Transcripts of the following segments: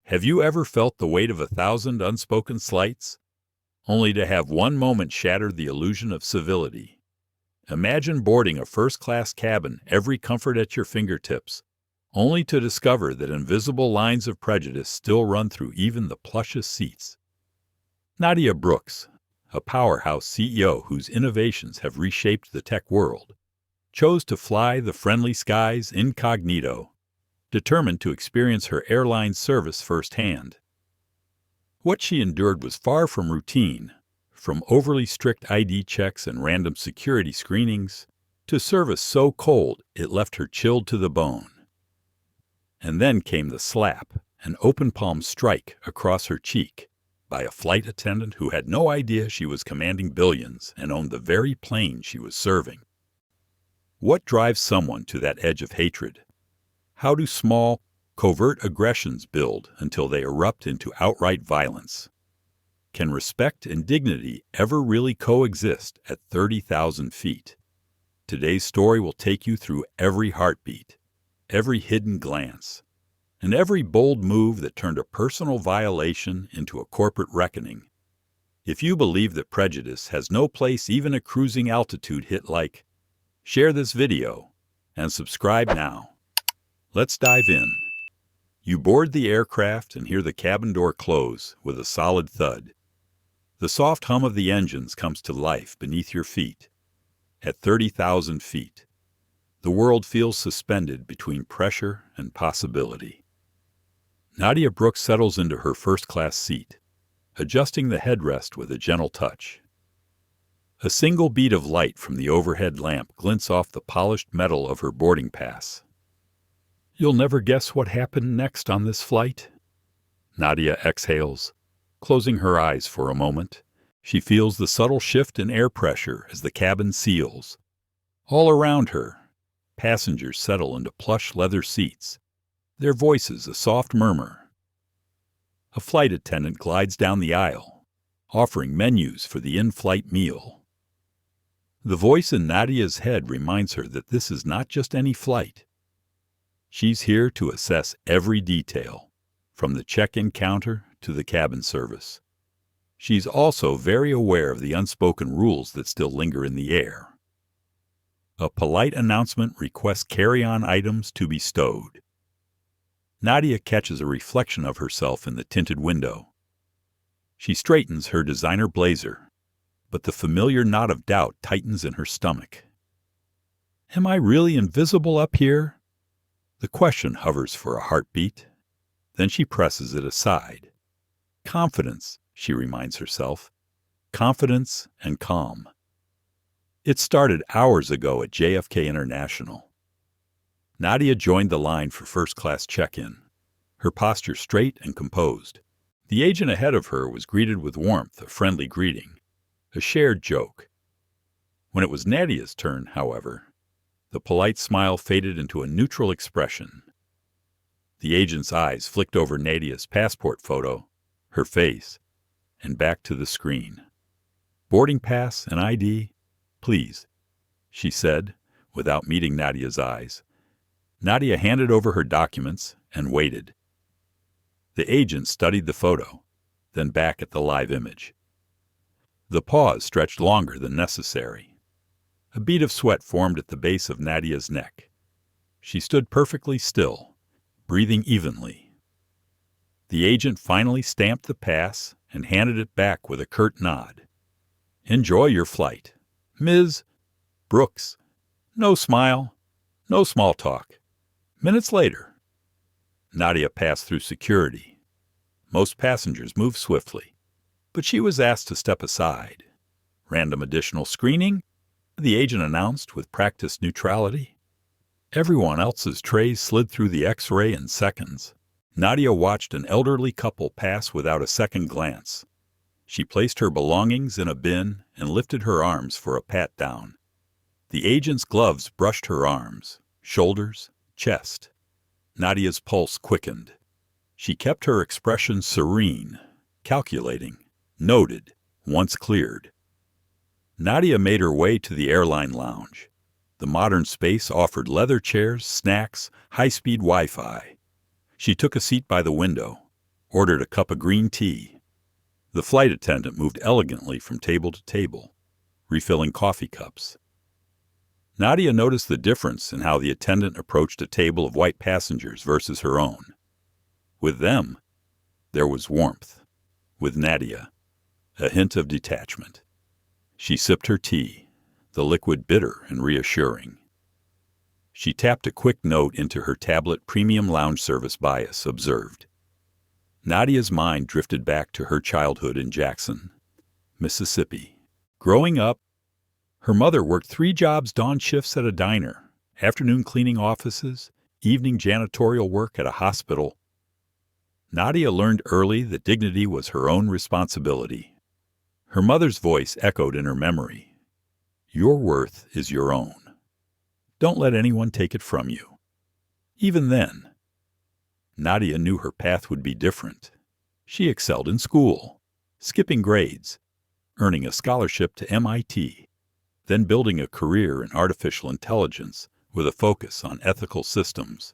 Have you ever felt the weight of 1,000 unspoken slights, only to have one moment shatter the illusion of civility? Imagine boarding a first-class cabin, every comfort at your fingertips, only to discover that invisible lines of prejudice still run through even the plushest seats. Nadia Brooks, a powerhouse CEO whose innovations have reshaped the tech world, chose to fly the friendly skies incognito, determined to experience her airline service firsthand. What she endured was far from routine, from overly strict ID checks and random security screenings, to service so cold it left her chilled to the bone. And then came the slap, an open-palm strike across her cheek, by a flight attendant who had no idea she was commanding billions and owned the very plane she was serving. What drives someone to that edge of hatred? How do small, covert aggressions build until they erupt into outright violence? Can respect and dignity ever really coexist at 30,000 feet? Today's story will take you through every heartbeat, every hidden glance, and every bold move that turned a personal violation into a corporate reckoning. If you believe that prejudice has no place even at cruising altitude, hit like, share this video, and subscribe now. Let's dive in. You board the aircraft and hear the cabin door close with a solid thud. The soft hum of the engines comes to life beneath your feet. At 30,000 feet, the world feels suspended between pressure and possibility. Nadia Brooks settles into her first-class seat, adjusting the headrest with a gentle touch. A single bead of light from the overhead lamp glints off the polished metal of her boarding pass. You'll never guess what happened next on this flight? Nadia exhales, closing her eyes for a moment. She feels the subtle shift in air pressure as the cabin seals. All around her, passengers settle into plush leather seats, their voices a soft murmur. A flight attendant glides down the aisle, offering menus for the in-flight meal. The voice in Nadia's head reminds her that this is not just any flight. She's here to assess every detail, from the check-in counter to the cabin service. She's also very aware of the unspoken rules that still linger in the air. A polite announcement requests carry-on items to be stowed. Nadia catches a reflection of herself in the tinted window. She straightens her designer blazer, but the familiar knot of doubt tightens in her stomach. Am I really invisible up here? The question hovers for a heartbeat. Then she presses it aside. Confidence, she reminds herself. Confidence and calm. It started hours ago at JFK International. Nadia joined the line for first-class check-in, her posture straight and composed. The agent ahead of her was greeted with warmth, a friendly greeting, a shared joke. When it was Nadia's turn, however, the polite smile faded into a neutral expression. The agent's eyes flicked over Nadia's passport photo, her face, and back to the screen. Boarding pass and ID, please, she said, without meeting Nadia's eyes. Nadia handed over her documents and waited. The agent studied the photo, then back at the live image. The pause stretched longer than necessary. A bead of sweat formed at the base of Nadia's neck. She stood perfectly still, breathing evenly. The agent finally stamped the pass and handed it back with a curt nod. Enjoy your flight, Ms. Brooks. No smile, no small talk. Minutes later, Nadia passed through security. Most passengers moved swiftly, but she was asked to step aside. Random additional screening, the agent announced with practiced neutrality. Everyone else's trays slid through the X-ray in seconds. Nadia watched an elderly couple pass without a second glance. She placed her belongings in a bin and lifted her arms for a pat-down. The agent's gloves brushed her arms, shoulders, chest. Nadia's pulse quickened. She kept her expression serene, calculating, noted, once cleared. Nadia made her way to the airline lounge. The modern space offered leather chairs, snacks, high-speed Wi-Fi. She took a seat by the window, ordered a cup of green tea. The flight attendant moved elegantly from table to table, refilling coffee cups. Nadia noticed the difference in how the attendant approached a table of white passengers versus her own. With them, there was warmth. With Nadia, a hint of detachment. She sipped her tea, the liquid bitter and reassuring. She tapped a quick note into her tablet premium lounge service bias, observed. Nadia's mind drifted back to her childhood in Jackson, Mississippi. Growing up, her mother worked 3 jobs dawn shifts at a diner, afternoon cleaning offices, evening janitorial work at a hospital. Nadia learned early that dignity was her own responsibility. Her mother's voice echoed in her memory. Your worth is your own. Don't let anyone take it from you. Even then, Nadia knew her path would be different. She excelled in school, skipping grades, earning a scholarship to MIT, then building a career in artificial intelligence with a focus on ethical systems.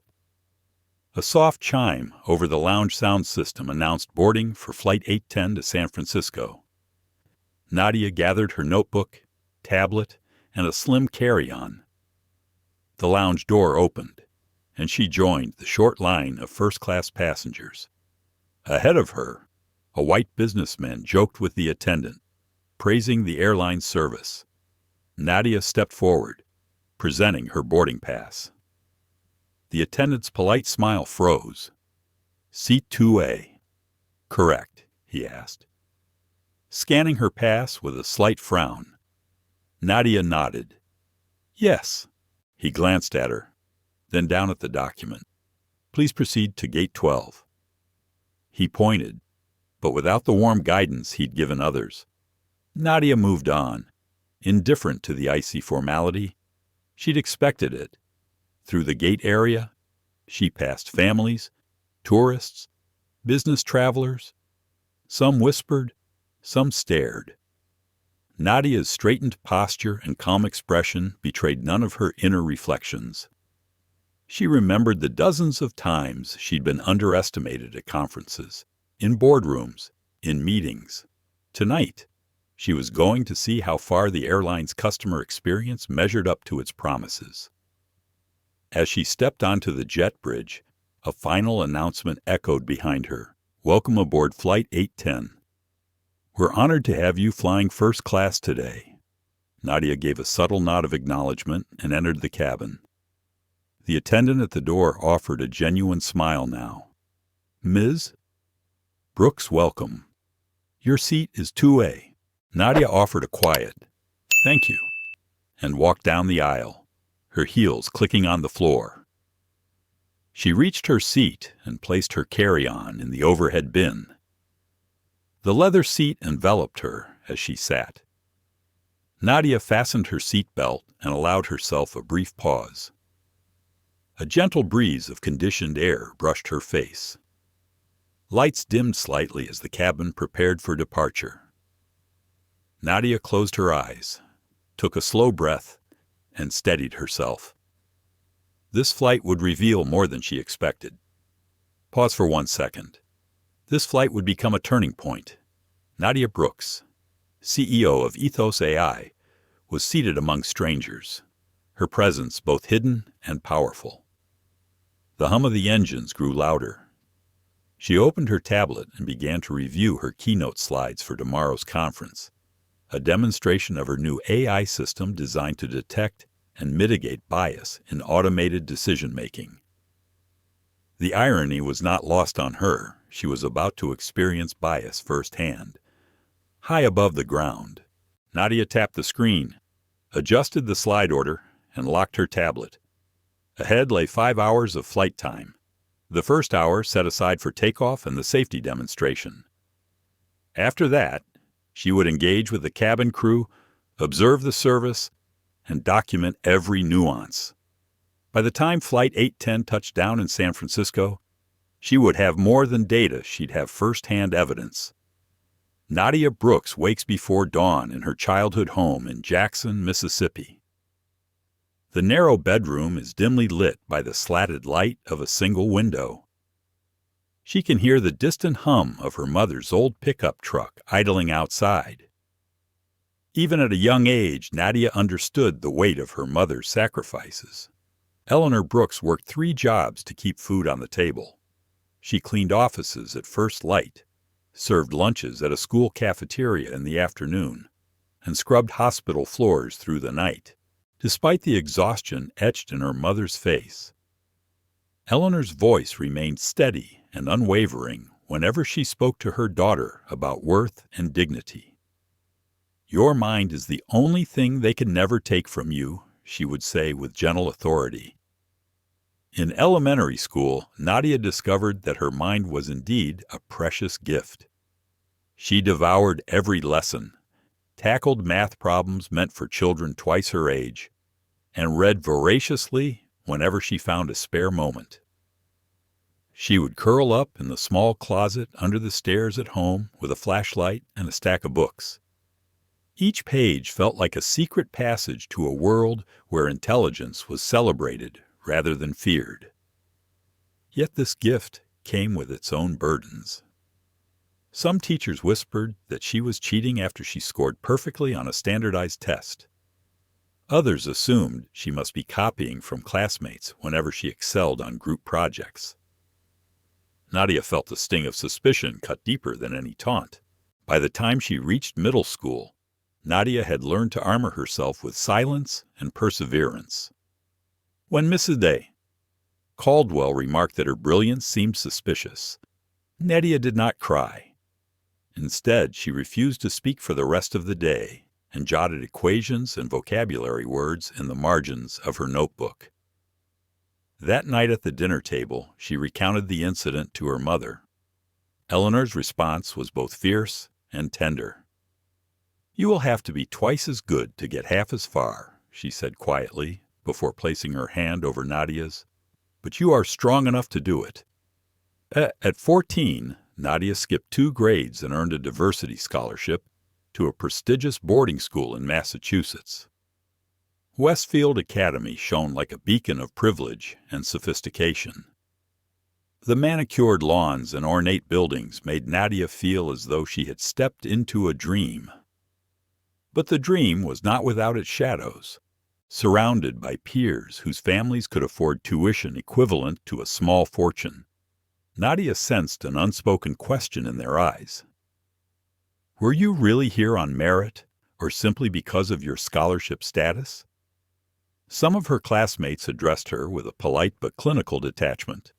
A soft chime over the lounge sound system announced boarding for Flight 810 to San Francisco. Nadia gathered her notebook, tablet, and a slim carry-on. The lounge door opened, and she joined the short line of first-class passengers. Ahead of her, a white businessman joked with the attendant, praising the airline service. Nadia stepped forward, presenting her boarding pass. The attendant's polite smile froze. Seat 2A. Correct, he asked. Scanning her pass with a slight frown, Nadia nodded. Yes. He glanced at her, then down at the document. Please proceed to Gate 12. He pointed, but without the warm guidance he'd given others. Nadia moved on, indifferent to the icy formality. She'd expected it. Through the gate area, she passed families, tourists, business travelers. Some whispered, some stared. Nadia's straightened posture and calm expression betrayed none of her inner reflections. She remembered the dozens of times she'd been underestimated at conferences, in boardrooms, in meetings. Tonight, she was going to see how far the airline's customer experience measured up to its promises. As she stepped onto the jet bridge, a final announcement echoed behind her. Welcome aboard Flight 810. We're honored to have you flying first class today. Nadia gave a subtle nod of acknowledgement and entered the cabin. The attendant at the door offered a genuine smile now. Ms. Brooks, welcome. Your seat is 2A. Nadia offered a quiet, thank you, and walked down the aisle, her heels clicking on the floor. She reached her seat and placed her carry-on in the overhead bin. The leather seat enveloped her as she sat. Nadia fastened her seat belt and allowed herself a brief pause. A gentle breeze of conditioned air brushed her face. Lights dimmed slightly as the cabin prepared for departure. Nadia closed her eyes, took a slow breath, and steadied herself. This flight would reveal more than she expected. Pause for 1 second. This flight would become a turning point. Nadia Brooks, CEO of EthosAI, was seated among strangers, her presence both hidden and powerful. The hum of the engines grew louder. She opened her tablet and began to review her keynote slides for tomorrow's conference, a demonstration of her new AI system designed to detect and mitigate bias in automated decision-making. The irony was not lost on her. She was about to experience bias firsthand. High above the ground, Nadia tapped the screen, adjusted the slide order, and locked her tablet. Ahead lay 5 hours of flight time, the first hour set aside for takeoff and the safety demonstration. After that, she would engage with the cabin crew, observe the service, and document every nuance. By the time Flight 810 touched down in San Francisco, she would have more than data, she'd have first-hand evidence. Nadia Brooks wakes before dawn in her childhood home in Jackson, Mississippi. The narrow bedroom is dimly lit by the slatted light of a single window. She can hear the distant hum of her mother's old pickup truck idling outside. Even at a young age, Nadia understood the weight of her mother's sacrifices. Eleanor Brooks worked 3 jobs to keep food on the table. She cleaned offices at first light, served lunches at a school cafeteria in the afternoon, and scrubbed hospital floors through the night, despite the exhaustion etched in her mother's face. Eleanor's voice remained steady and unwavering whenever she spoke to her daughter about worth and dignity. "Your mind is the only thing they can never take from you," she would say with gentle authority. In elementary school, Nadia discovered that her mind was indeed a precious gift. She devoured every lesson, tackled math problems meant for children twice her age, and read voraciously whenever she found a spare moment. She would curl up in the small closet under the stairs at home with a flashlight and a stack of books. Each page felt like a secret passage to a world where intelligence was celebrated rather than feared. Yet this gift came with its own burdens. Some teachers whispered that she was cheating after she scored perfectly on a standardized test. Others assumed she must be copying from classmates whenever she excelled on group projects. Nadia felt the sting of suspicion cut deeper than any taunt. By the time she reached middle school, Nadia had learned to armor herself with silence and perseverance. When Mrs. Day Caldwell remarked that her brilliance seemed suspicious, Nadia did not cry. Instead, she refused to speak for the rest of the day and jotted equations and vocabulary words in the margins of her notebook. That night at the dinner table, she recounted the incident to her mother. Eleanor's response was both fierce and tender. "You will have to be twice as good to get half as far," she said quietly, before placing her hand over Nadia's, "but you are strong enough to do it." At 14, Nadia skipped 2 grades and earned a diversity scholarship to a prestigious boarding school in Massachusetts. Westfield Academy shone like a beacon of privilege and sophistication. The manicured lawns and ornate buildings made Nadia feel as though she had stepped into a dream. But the dream was not without its shadows. Surrounded by peers whose families could afford tuition equivalent to a small fortune, Nadia sensed an unspoken question in their eyes. Were you really here on merit, or simply because of your scholarship status? Some of her classmates addressed her with a polite but clinical detachment.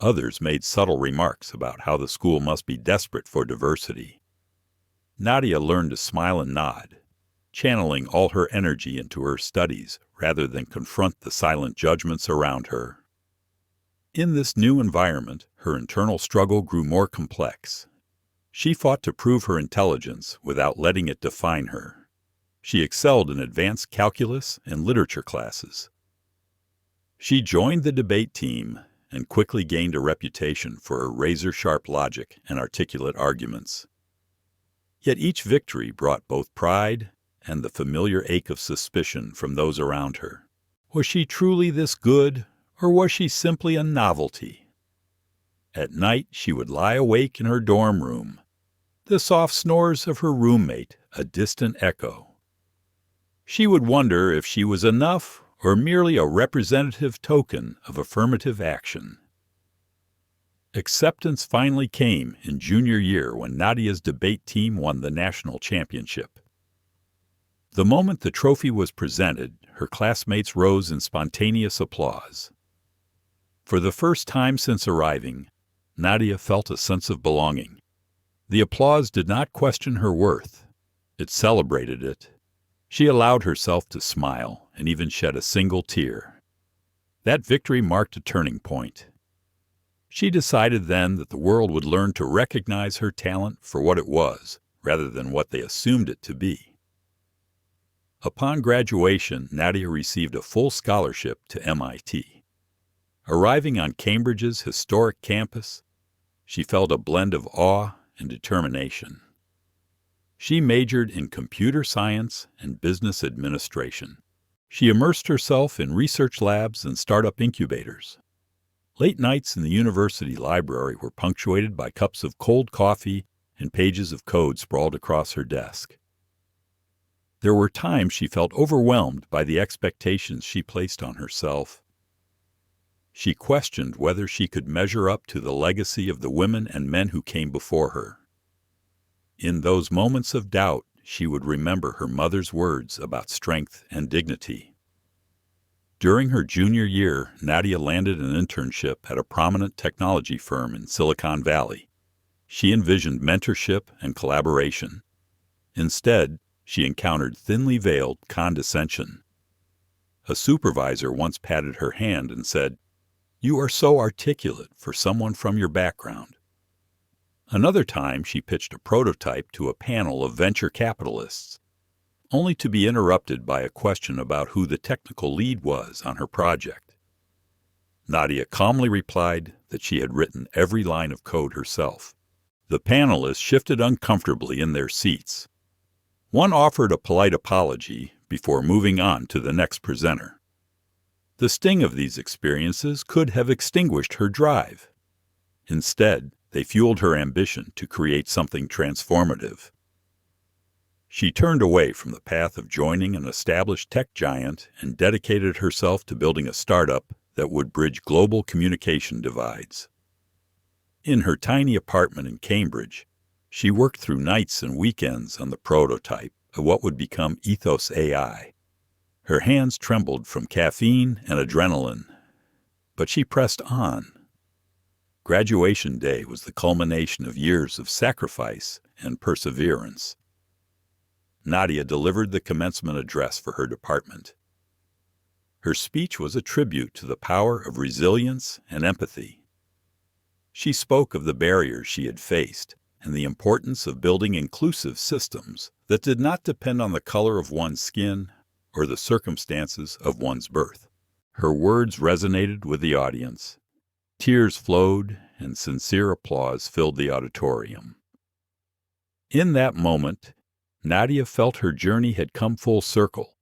Others made subtle remarks about how the school must be desperate for diversity. Nadia learned to smile and nod, channeling all her energy into her studies rather than confront the silent judgments around her. In this new environment, her internal struggle grew more complex. She fought to prove her intelligence without letting it define her. She excelled in advanced calculus and literature classes. She joined the debate team and quickly gained a reputation for her razor-sharp logic and articulate arguments. Yet each victory brought both pride and the familiar ache of suspicion from those around her. Was she truly this good, or was she simply a novelty? At night she would lie awake in her dorm room, the soft snores of her roommate a distant echo. She would wonder if she was enough or merely a representative token of affirmative action. Acceptance finally came in junior year when Nadia's debate team won the national championship. The moment the trophy was presented, her classmates rose in spontaneous applause. For the first time since arriving, Nadia felt a sense of belonging. The applause did not question her worth. It celebrated it. She allowed herself to smile and even shed a single tear. That victory marked a turning point. She decided then that the world would learn to recognize her talent for what it was, rather than what they assumed it to be. Upon graduation, Nadia received a full scholarship to MIT. Arriving on Cambridge's historic campus, she felt a blend of awe and determination. She majored in computer science and business administration. She immersed herself in research labs and startup incubators. Late nights in the university library were punctuated by cups of cold coffee and pages of code sprawled across her desk. There were times she felt overwhelmed by the expectations she placed on herself. She questioned whether she could measure up to the legacy of the women and men who came before her. In those moments of doubt, she would remember her mother's words about strength and dignity. During her junior year, Nadia landed an internship at a prominent technology firm in Silicon Valley. She envisioned mentorship and collaboration. Instead, she encountered thinly veiled condescension. A supervisor once patted her hand and said, "You are so articulate for someone from your background." Another time, she pitched a prototype to a panel of venture capitalists, only to be interrupted by a question about who the technical lead was on her project. Nadia calmly replied that she had written every line of code herself. The panelists shifted uncomfortably in their seats. One offered a polite apology before moving on to the next presenter. The sting of these experiences could have extinguished her drive. Instead, they fueled her ambition to create something transformative. She turned away from the path of joining an established tech giant and dedicated herself to building a startup that would bridge global communication divides. In her tiny apartment in Cambridge, she worked through nights and weekends on the prototype of what would become EthosAI. Her hands trembled from caffeine and adrenaline, but she pressed on. Graduation day was the culmination of years of sacrifice and perseverance. Nadia delivered the commencement address for her department. Her speech was a tribute to the power of resilience and empathy. She spoke of the barriers she had faced and the importance of building inclusive systems that did not depend on the color of one's skin or the circumstances of one's birth. Her words resonated with the audience. Tears flowed and sincere applause filled the auditorium. In that moment, Nadia felt her journey had come full circle.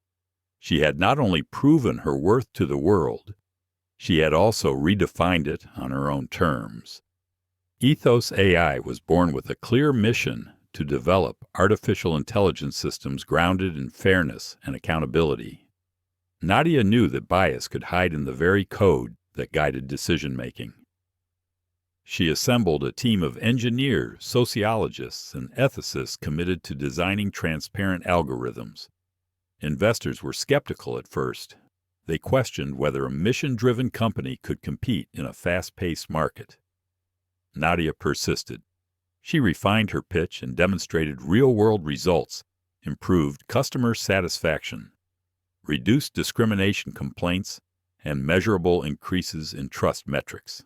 She had not only proven her worth to the world, she had also redefined it on her own terms. EthosAI was born with a clear mission to develop artificial intelligence systems grounded in fairness and accountability. Nadia knew that bias could hide in the very code that guided decision-making. She assembled a team of engineers, sociologists, and ethicists committed to designing transparent algorithms. Investors were skeptical at first. They questioned whether a mission-driven company could compete in a fast-paced market. Nadia persisted. She refined her pitch and demonstrated real-world results, improved customer satisfaction, reduced discrimination complaints, and measurable increases in trust metrics.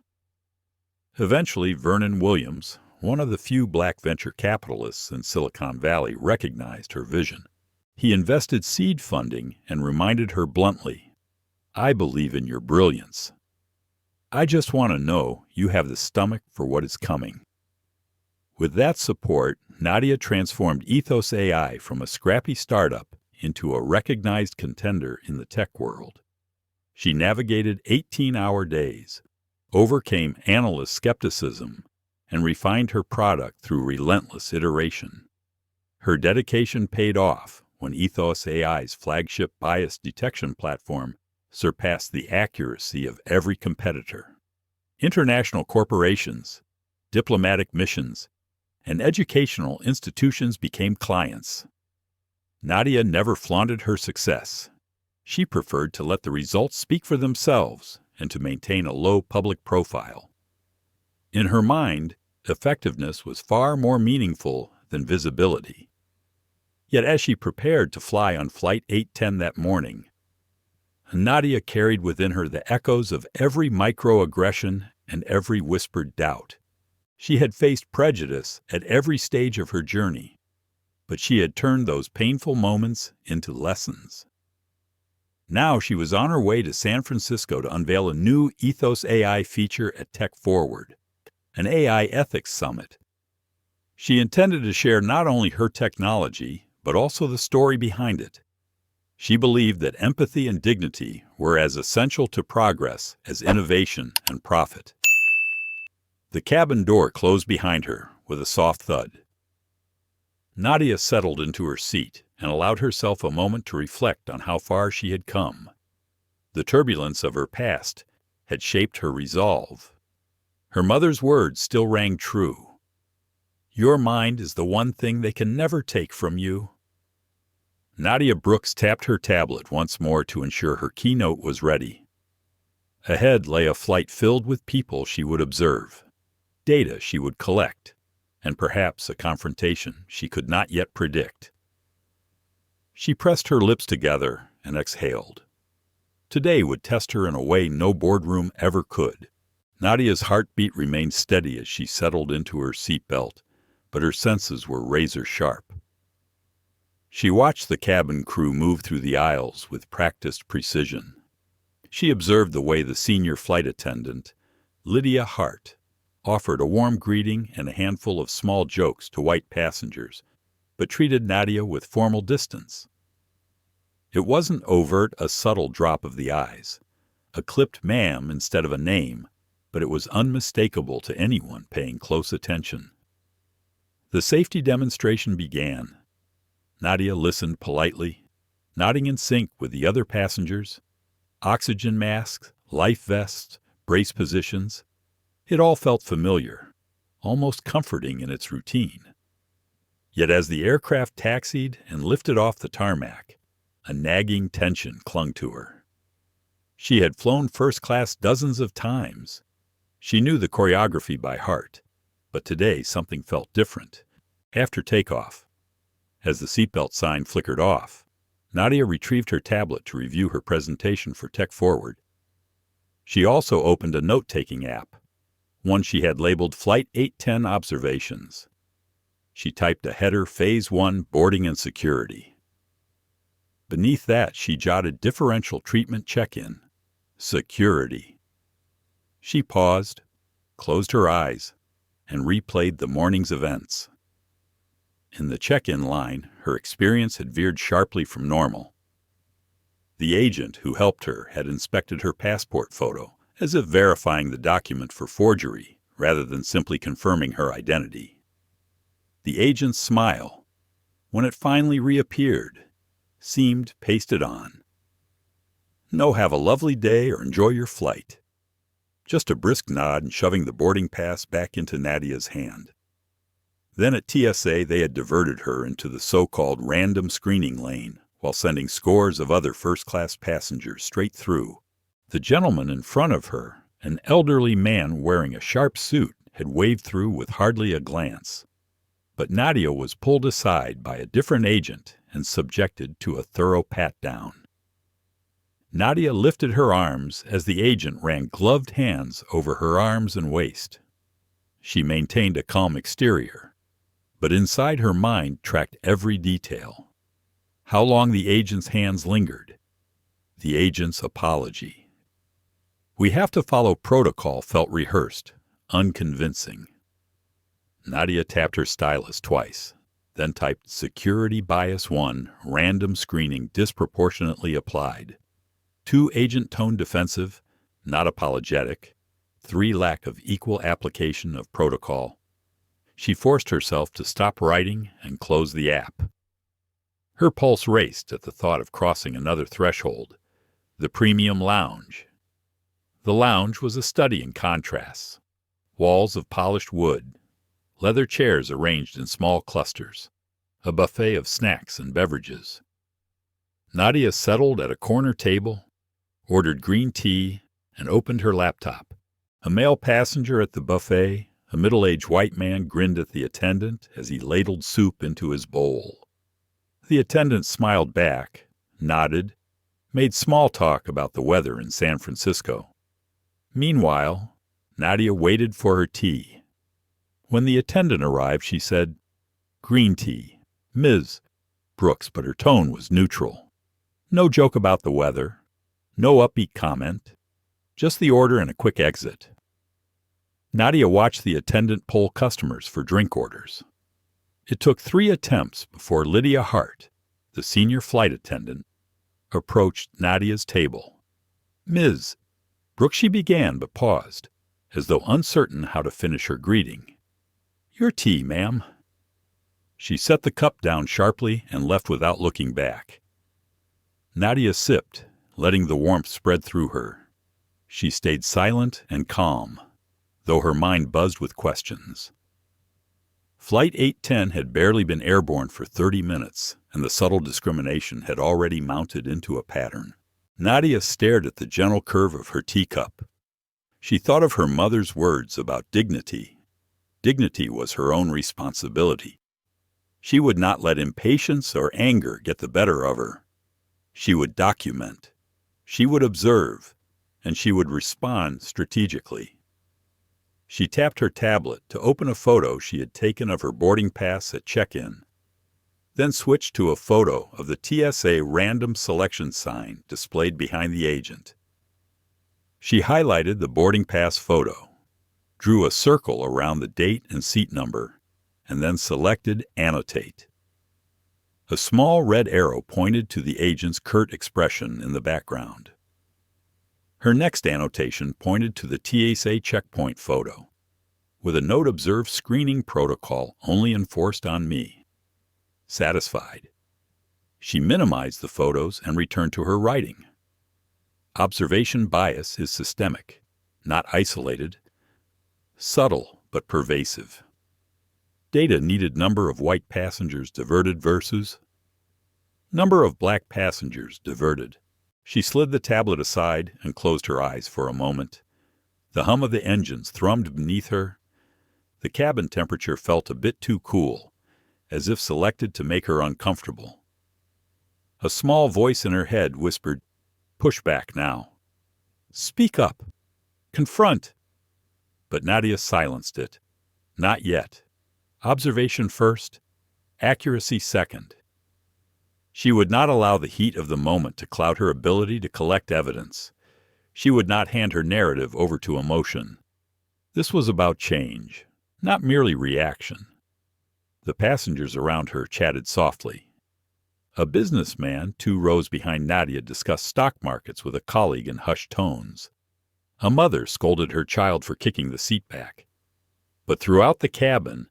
Eventually, Vernon Williams, one of the few black venture capitalists in Silicon Valley, recognized her vision. He invested seed funding and reminded her bluntly, "I believe in your brilliance. I just want to know you have the stomach for what is coming." With that support, Nadia transformed EthosAI from a scrappy startup into a recognized contender in the tech world. She navigated 18-hour days, overcame analyst skepticism, and refined her product through relentless iteration. Her dedication paid off when EthosAI's flagship bias detection platform surpassed the accuracy of every competitor. International corporations, diplomatic missions, and educational institutions became clients. Nadia never flaunted her success. She preferred to let the results speak for themselves and to maintain a low public profile. In her mind, effectiveness was far more meaningful than visibility. Yet as she prepared to fly on Flight 810 that morning, Nadia carried within her the echoes of every microaggression and every whispered doubt. She had faced prejudice at every stage of her journey, but she had turned those painful moments into lessons. Now she was on her way to San Francisco to unveil a new EthosAI feature at Tech Forward, an AI ethics summit. She intended to share not only her technology, but also the story behind it. She believed that empathy and dignity were as essential to progress as innovation and profit. The cabin door closed behind her with a soft thud. Nadia settled into her seat and allowed herself a moment to reflect on how far she had come. The turbulence of her past had shaped her resolve. Her mother's words still rang true. "Your mind is the one thing they can never take from you." Nadia Brooks tapped her tablet once more to ensure her keynote was ready. Ahead lay a flight filled with people she would observe, data she would collect, and perhaps a confrontation she could not yet predict. She pressed her lips together and exhaled. Today would test her in a way no boardroom ever could. Nadia's heartbeat remained steady as she settled into her seatbelt, but her senses were razor sharp. She watched the cabin crew move through the aisles with practiced precision. She observed the way the senior flight attendant, Lydia Hart, offered a warm greeting and a handful of small jokes to white passengers, but treated Nadia with formal distance. It wasn't overt, a subtle drop of the eyes, a clipped ma'am instead of a name, but it was unmistakable to anyone paying close attention. The safety demonstration began. Nadia listened politely, nodding in sync with the other passengers. Oxygen masks, life vests, brace positions. It all felt familiar, almost comforting in its routine. Yet as the aircraft taxied and lifted off the tarmac, a nagging tension clung to her. She had flown first class dozens of times. She knew the choreography by heart, but today something felt different. After takeoff, as the seatbelt sign flickered off, Nadia retrieved her tablet to review her presentation for Tech Forward. She also opened a note-taking app, one she had labeled Flight 810 Observations. She typed a header, Phase 1, Boarding and Security. Beneath that, she jotted Differential Treatment Check-in, Security. She paused, closed her eyes, and replayed the morning's events. In the check-in line, her experience had veered sharply from normal. The agent who helped her had inspected her passport photo, as if verifying the document for forgery rather than simply confirming her identity. The agent's smile, when it finally reappeared, seemed pasted on. "No, have a lovely day or enjoy your flight." Just a brisk nod and shoving the boarding pass back into Nadia's hand. Then at TSA they had diverted her into the so-called random screening lane while sending scores of other first-class passengers straight through. The gentleman in front of her, an elderly man wearing a sharp suit, had waved through with hardly a glance. But Nadia was pulled aside by a different agent and subjected to a thorough pat-down. Nadia lifted her arms as the agent ran gloved hands over her arms and waist. She maintained a calm exterior, but inside her mind tracked every detail. How long the agent's hands lingered. The agent's apology. "We have to follow protocol," felt rehearsed, unconvincing. Nadia tapped her stylus twice, then typed Security Bias 1, Random Screening Disproportionately Applied. 2, Agent tone defensive, not apologetic. 3, lack of equal application of protocol. She forced herself to stop writing and close the app. Her pulse raced at the thought of crossing another threshold, the premium lounge. The lounge was a study in contrasts. Walls of polished wood, leather chairs arranged in small clusters, a buffet of snacks and beverages. Nadia settled at a corner table, ordered green tea, and opened her laptop. A male passenger at the buffet, a middle-aged white man, grinned at the attendant as he ladled soup into his bowl. The attendant smiled back, nodded, made small talk about the weather in San Francisco. Meanwhile, Nadia waited for her tea. When the attendant arrived, she said, "Green tea, Ms. Brooks," but her tone was neutral. No joke about the weather, no upbeat comment, just the order and a quick exit. Nadia watched the attendant poll customers for drink orders. It took 3 attempts before Lydia Hart, the senior flight attendant, approached Nadia's table. "Ms. Brooks," she began, but paused, as though uncertain how to finish her greeting. "Your tea, ma'am." She set the cup down sharply and left without looking back. Nadia sipped, letting the warmth spread through her. She stayed silent and calm, though her mind buzzed with questions. Flight 810 had barely been airborne for 30 minutes, and the subtle discrimination had already mounted into a pattern. Nadia stared at the gentle curve of her teacup. She thought of her mother's words about dignity. Dignity was her own responsibility. She would not let impatience or anger get the better of her. She would document. She would observe, and she would respond strategically. She tapped her tablet to open a photo she had taken of her boarding pass at check-in, then switched to a photo of the TSA random selection sign displayed behind the agent. She highlighted the boarding pass photo, drew a circle around the date and seat number, and then selected Annotate. A small red arrow pointed to the agent's curt expression in the background. Her next annotation pointed to the TSA checkpoint photo, with a note: "Observe screening protocol only enforced on me." Satisfied, she minimized the photos and returned to her writing. Observation bias is systemic, not isolated, subtle but pervasive. Data needed: number of white passengers diverted versus number of black passengers diverted. She slid the tablet aside and closed her eyes for a moment. The hum of the engines thrummed beneath her. The cabin temperature felt a bit too cool, as if selected to make her uncomfortable. A small voice in her head whispered, "Push back now. Speak up. Confront." But Nadia silenced it. Not yet. Observation first, accuracy second. She would not allow the heat of the moment to cloud her ability to collect evidence. She would not hand her narrative over to emotion. This was about change, not merely reaction. The passengers around her chatted softly. A businessman 2 rows behind Nadia discussed stock markets with a colleague in hushed tones. A mother scolded her child for kicking the seat back. But throughout the cabin,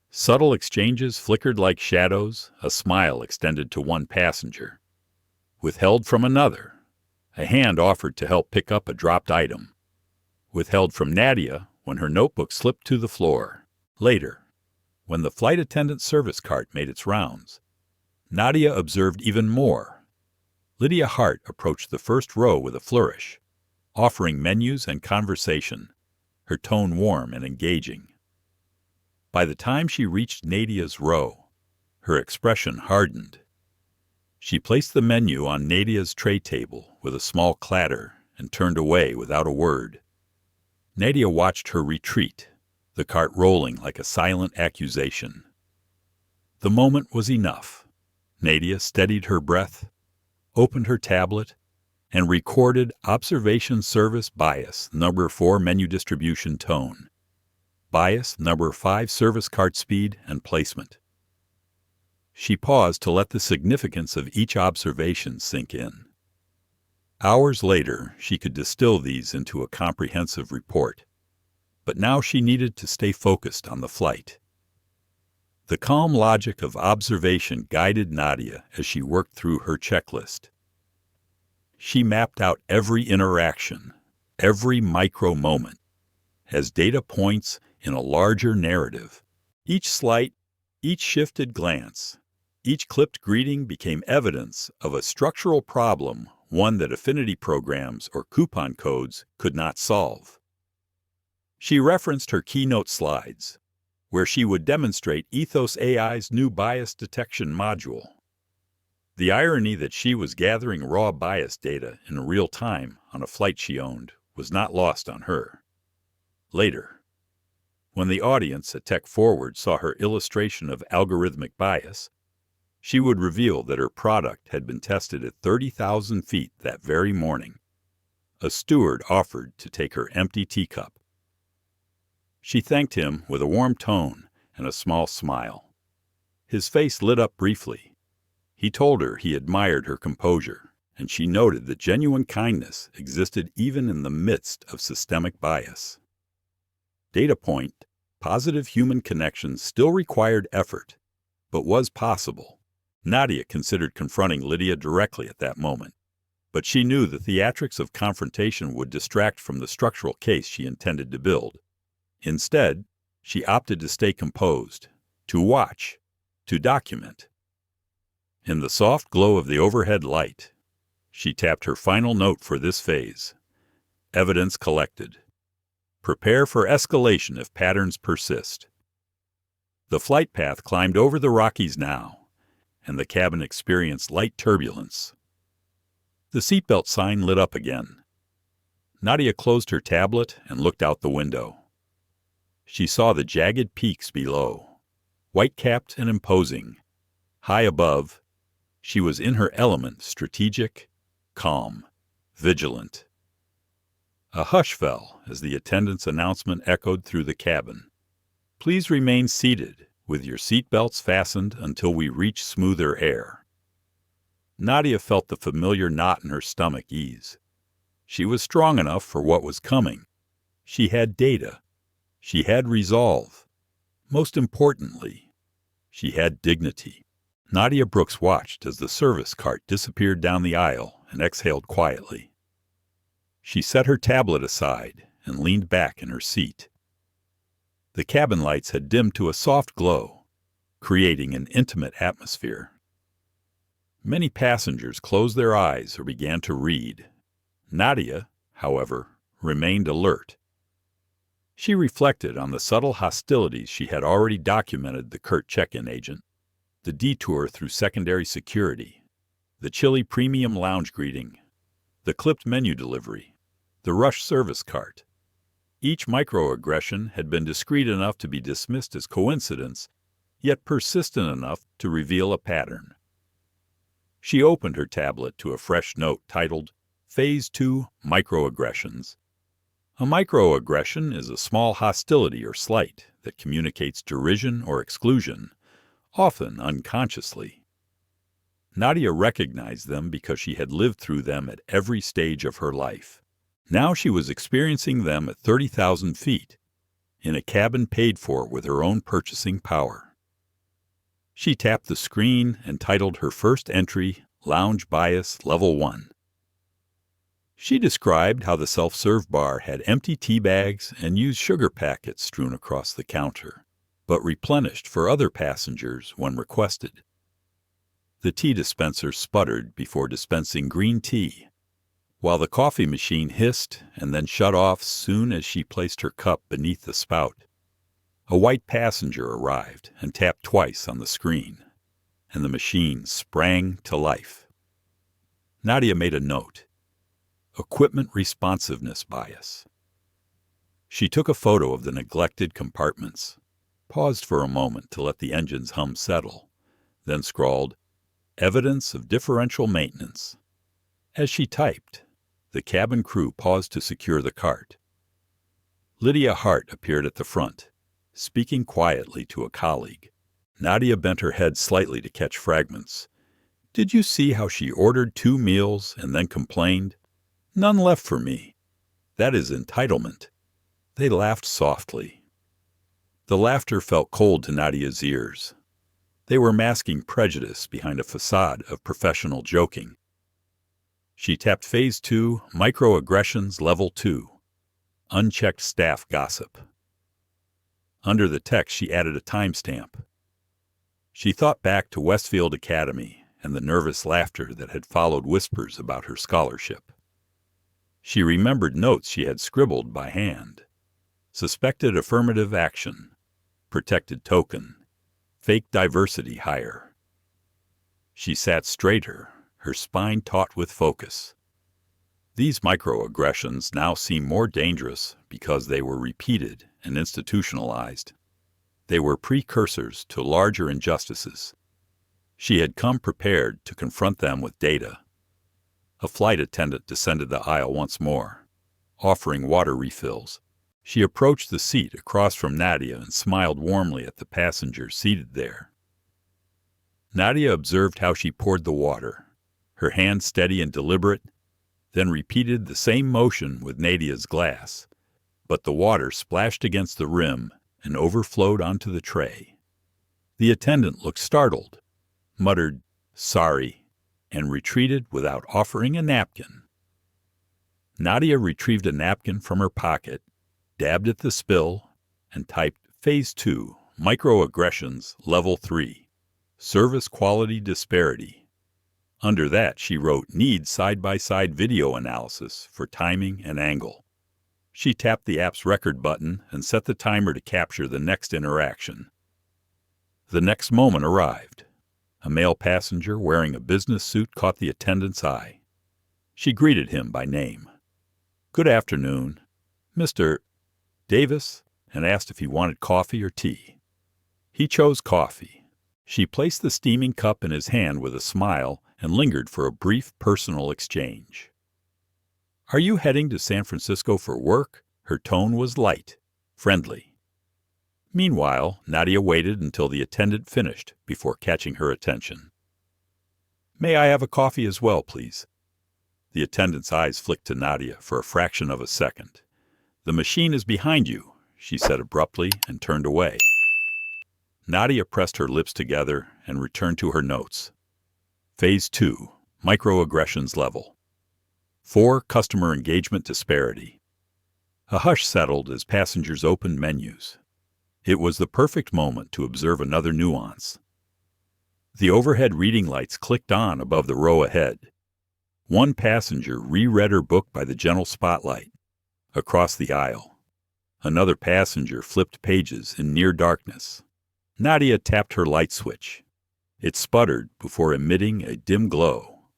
subtle exchanges flickered like shadows. A smile extended to one passenger, withheld from another. A hand offered to help pick up a dropped item, withheld from Nadia when her notebook slipped to the floor. Later, when the flight attendant service cart made its rounds, Nadia observed even more. Lydia Hart approached the first row with a flourish, offering menus and conversation, her tone warm and engaging. By the time she reached Nadia's row, her expression hardened. She placed the menu on Nadia's tray table with a small clatter and turned away without a word. Nadia watched her retreat, the cart rolling like a silent accusation. The moment was enough. Nadia steadied her breath, opened her tablet, and recorded observation service bias number 4 menu distribution tone, bias number 5 service cart speed and placement. She paused to let the significance of each observation sink in. Hours later, she could distill these into a comprehensive report, but now she needed to stay focused on the flight. The calm logic of observation guided Nadia as she worked through her checklist. She mapped out every interaction, every micro moment, as data points in a larger narrative. Each slight, each shifted glance, each clipped greeting became evidence of a structural problem, one that affinity programs or coupon codes could not solve. She referenced her keynote slides, where she would demonstrate EthosAI's new bias detection module. The irony that she was gathering raw bias data in real time on a flight she owned was not lost on her. Later, when the audience at Tech Forward saw her illustration of algorithmic bias, she would reveal that her product had been tested at 30,000 feet that very morning. A steward offered to take her empty teacup. She thanked him with a warm tone and a small smile. His face lit up briefly. He told her he admired her composure and she noted that genuine kindness existed even in the midst of systemic bias. Data point: positive human connections still required effort, but was possible. Nadia considered confronting Lydia directly at that moment, but she knew the theatrics of confrontation would distract from the structural case she intended to build. Instead, she opted to stay composed, to watch, to document. In the soft glow of the overhead light, she tapped her final note for this phase. Evidence collected. Prepare for escalation if patterns persist. The flight path climbed over the Rockies now, and the cabin experienced light turbulence. The seatbelt sign lit up again. Nadia closed her tablet and looked out the window. She saw the jagged peaks below, white-capped and imposing. High above, she was in her element, strategic, calm, vigilant. A hush fell as the attendant's announcement echoed through the cabin. Please remain seated, with your seatbelts fastened until we reach smoother air. Nadia felt the familiar knot in her stomach ease. She was strong enough for what was coming. She had data. She had resolve. Most importantly, she had dignity. Nadia Brooks watched as the service cart disappeared down the aisle and exhaled quietly. She set her tablet aside and leaned back in her seat. The cabin lights had dimmed to a soft glow, creating an intimate atmosphere. Many passengers closed their eyes or began to read. Nadia, however, remained alert. She reflected on the subtle hostilities she had already documented: the curt check-in agent, the detour through secondary security, the chilly premium lounge greeting, the clipped menu delivery, the rushed service cart. Each microaggression had been discreet enough to be dismissed as coincidence, yet persistent enough to reveal a pattern. She opened her tablet to a fresh note titled Phase 2 Microaggressions. A microaggression is a small hostility or slight that communicates derision or exclusion, often unconsciously. Nadia recognized them because she had lived through them at every stage of her life. Now she was experiencing them at 30,000 feet, in a cabin paid for with her own purchasing power. She tapped the screen and titled her first entry, Lounge Bias Level 1. She described how the self-serve bar had empty tea bags and used sugar packets strewn across the counter, but replenished for other passengers when requested. The tea dispenser sputtered before dispensing green tea, while the coffee machine hissed and then shut off soon as she placed her cup beneath the spout. A white passenger arrived and tapped twice on the screen, and the machine sprang to life. Nadia made a note. Equipment responsiveness bias. She took a photo of the neglected compartments, paused for a moment to let the engine's hum settle, then scrawled, Evidence of differential maintenance. As she typed, the cabin crew paused to secure the cart. Lydia Hart appeared at the front, speaking quietly to a colleague. Nadia bent her head slightly to catch fragments. Did you see how she ordered 2 meals and then complained? None left for me. That is entitlement. They laughed softly. The laughter felt cold to Nadia's ears. They were masking prejudice behind a facade of professional joking. She tapped Phase 2, Microaggressions Level 2, Unchecked Staff Gossip. Under the text, she added a timestamp. She thought back to Westfield Academy and the nervous laughter that had followed whispers about her scholarship. She remembered notes she had scribbled by hand. Suspected affirmative action, protected token, fake diversity hire. She sat straighter, her spine taut with focus. These microaggressions now seemed more dangerous because they were repeated and institutionalized. They were precursors to larger injustices. She had come prepared to confront them with data. A flight attendant descended the aisle once more, offering water refills. She approached the seat across from Nadia and smiled warmly at the passenger seated there. Nadia observed how she poured the water, her hand steady and deliberate, then repeated the same motion with Nadia's glass, but the water splashed against the rim and overflowed onto the tray. The attendant looked startled, muttered, "Sorry," and retreated without offering a napkin. Nadia retrieved a napkin from her pocket, dabbed at the spill, and typed Phase 2, Microaggressions, Level 3, Service Quality Disparity. Under that, she wrote Needs side-by-side video analysis for timing and angle. She tapped the app's record button and set the timer to capture the next interaction. The next moment arrived. A male passenger wearing a business suit caught the attendant's eye. She greeted him by name. "Good afternoon, Mr. Davis," and asked if he wanted coffee or tea. He chose coffee. She placed the steaming cup in his hand with a smile and lingered for a brief personal exchange. "Are you heading to San Francisco for work?" Her tone was light, friendly. Meanwhile, Nadia waited until the attendant finished before catching her attention. "May I have a coffee as well, please?" The attendant's eyes flicked to Nadia for a fraction of a second. "The machine is behind you," she said abruptly and turned away. Nadia pressed her lips together and returned to her notes. Phase 2, Microaggressions Level. 4, Customer Engagement Disparity. A hush settled as passengers opened menus. It was the perfect moment to observe another nuance. The overhead reading lights clicked on above the row ahead. One passenger reread her book by the gentle spotlight. Across the aisle, another passenger flipped pages in near darkness. Nadia tapped her light switch. It sputtered before emitting a dim glow.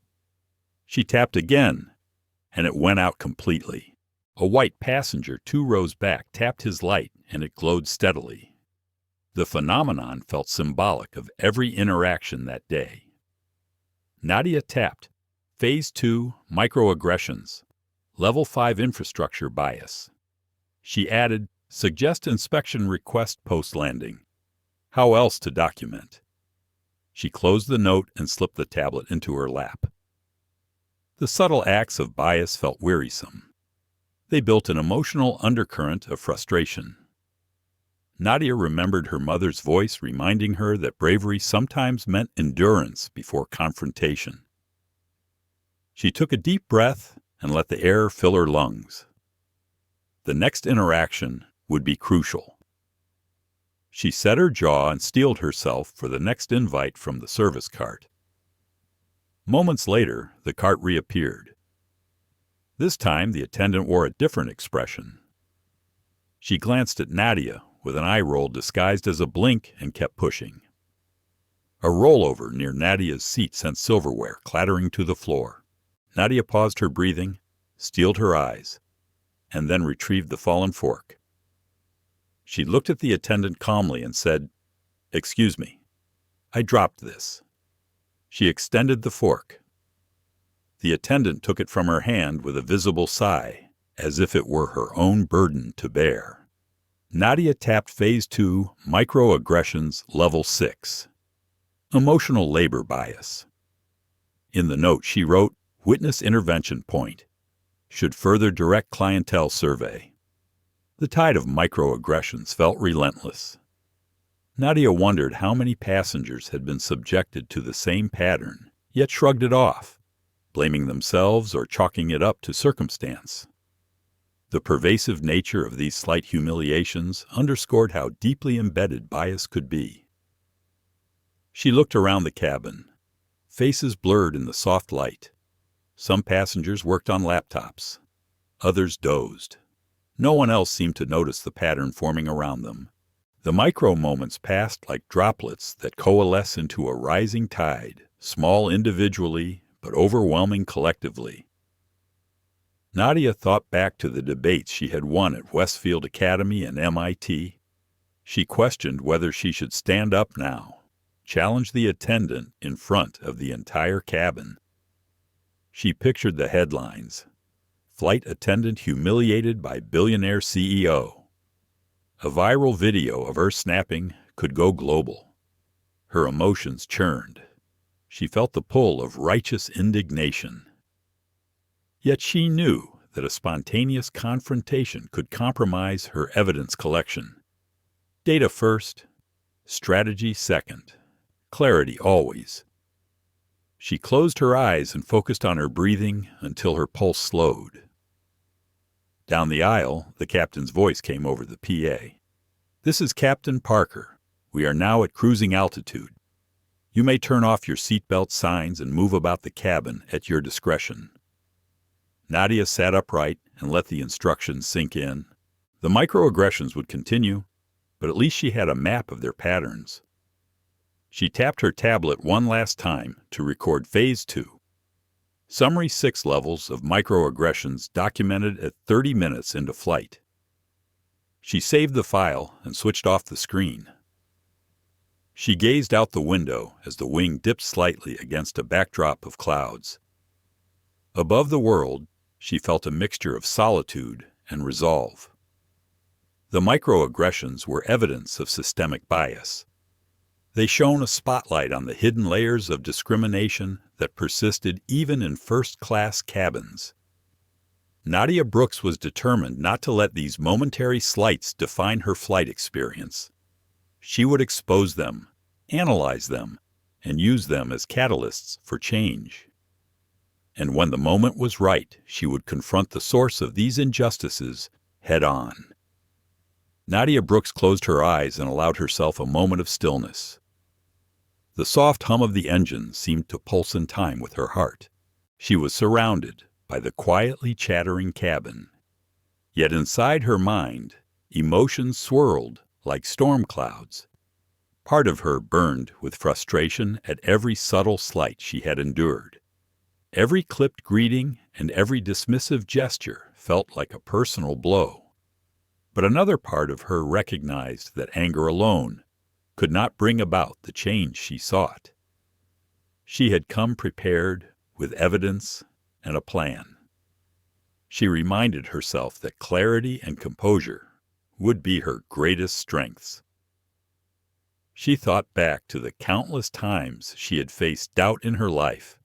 She tapped again, and it went out completely. A white passenger 2 rows back tapped his light, and it glowed steadily. The phenomenon felt symbolic of every interaction that day. Nadia tapped Phase 2, Microaggressions, Level 5 Infrastructure Bias. She added, Suggest inspection request post-landing. How else to document? She closed the note and slipped the tablet into her lap. The subtle acts of bias felt wearisome. They built an emotional undercurrent of frustration. Nadia remembered her mother's voice reminding her that bravery sometimes meant endurance before confrontation. She took a deep breath and let the air fill her lungs. The next interaction would be crucial. She set her jaw and steeled herself for the next invite from the service cart. Moments later, the cart reappeared. This time, the attendant wore a different expression. She glanced at Nadia with an eye roll disguised as a blink and kept pushing. A rollover near Nadia's seat sent silverware clattering to the floor. Nadia paused her breathing, steeled her eyes, and then retrieved the fallen fork. She looked at the attendant calmly and said, "Excuse me, I dropped this." She extended the fork. The attendant took it from her hand with a visible sigh, as if it were her own burden to bear. Nadia tapped Phase 2, Microaggressions, Level 6. Emotional Labor Bias. In the note she wrote, Witness Intervention Point. Should further direct clientele survey. The tide of microaggressions felt relentless. Nadia wondered how many passengers had been subjected to the same pattern, yet shrugged it off, blaming themselves or chalking it up to circumstance. The pervasive nature of these slight humiliations underscored how deeply embedded bias could be. She looked around the cabin. Faces blurred in the soft light. Some passengers worked on laptops. Others dozed. No one else seemed to notice the pattern forming around them. The micro moments passed like droplets that coalesce into a rising tide, small individually, but overwhelming collectively. Nadia thought back to the debates she had won at Westfield Academy and MIT. She questioned whether she should stand up now, challenge the attendant in front of the entire cabin. She pictured the headlines. Flight attendant humiliated by billionaire CEO. A viral video of her snapping could go global. Her emotions churned. She felt the pull of righteous indignation. Yet she knew that a spontaneous confrontation could compromise her evidence collection. Data first, strategy second, clarity always. She closed her eyes and focused on her breathing until her pulse slowed. Down the aisle, the captain's voice came over the PA. "This is Captain Parker. We are now at cruising altitude. You may turn off your seatbelt signs and move about the cabin at your discretion." Nadia sat upright and let the instructions sink in. The microaggressions would continue, but at least she had a map of their patterns. She tapped her tablet one last time to record Phase 2. Summary 6 levels of microaggressions documented at 30 minutes into flight. She saved the file and switched off the screen. She gazed out the window as the wing dipped slightly against a backdrop of clouds. Above the world, she felt a mixture of solitude and resolve. The microaggressions were evidence of systemic bias. They shone a spotlight on the hidden layers of discrimination that persisted even in first-class cabins. Nadia Brooks was determined not to let these momentary slights define her flight experience. She would expose them, analyze them, and use them as catalysts for change. And when the moment was right, she would confront the source of these injustices head-on. Nadia Brooks closed her eyes and allowed herself a moment of stillness. The soft hum of the engine seemed to pulse in time with her heart. She was surrounded by the quietly chattering cabin. Yet inside her mind, emotions swirled like storm clouds. Part of her burned with frustration at every subtle slight she had endured. Every clipped greeting and every dismissive gesture felt like a personal blow. But another part of her recognized that anger alone could not bring about the change she sought. She had come prepared with evidence and a plan. She reminded herself that clarity and composure would be her greatest strengths. She thought back to the countless times she had faced doubt in her life.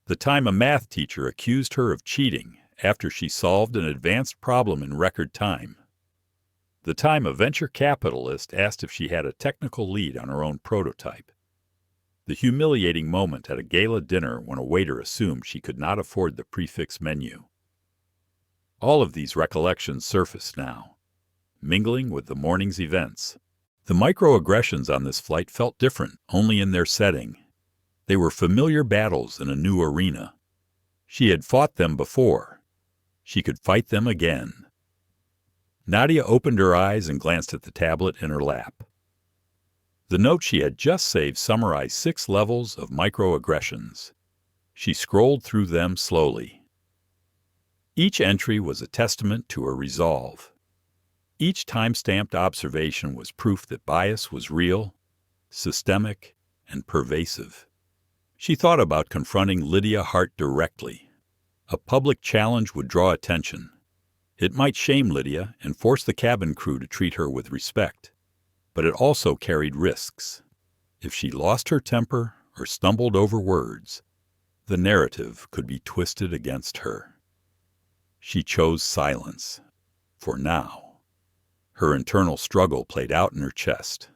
The time a math teacher accused her of cheating after she solved an advanced problem in record time. The time a venture capitalist asked if she had a technical lead on her own prototype. The humiliating moment at a gala dinner when a waiter assumed she could not afford the prefix menu. All of these recollections surfaced now, mingling with the morning's events. The microaggressions on this flight felt different only in their setting. They were familiar battles in a new arena. She had fought them before. She could fight them again. Nadia opened her eyes and glanced at the tablet in her lap. The note she had just saved summarized 6 levels of microaggressions. She scrolled through them slowly. Each entry was a testament to her resolve. Each time-stamped observation was proof that bias was real, systemic, and pervasive. She thought about confronting Lydia Hart directly. A public challenge would draw attention. It might shame Lydia and force the cabin crew to treat her with respect, but it also carried risks. If she lost her temper or stumbled over words, the narrative could be twisted against her. She chose silence, for now. Her internal struggle played out in her chest.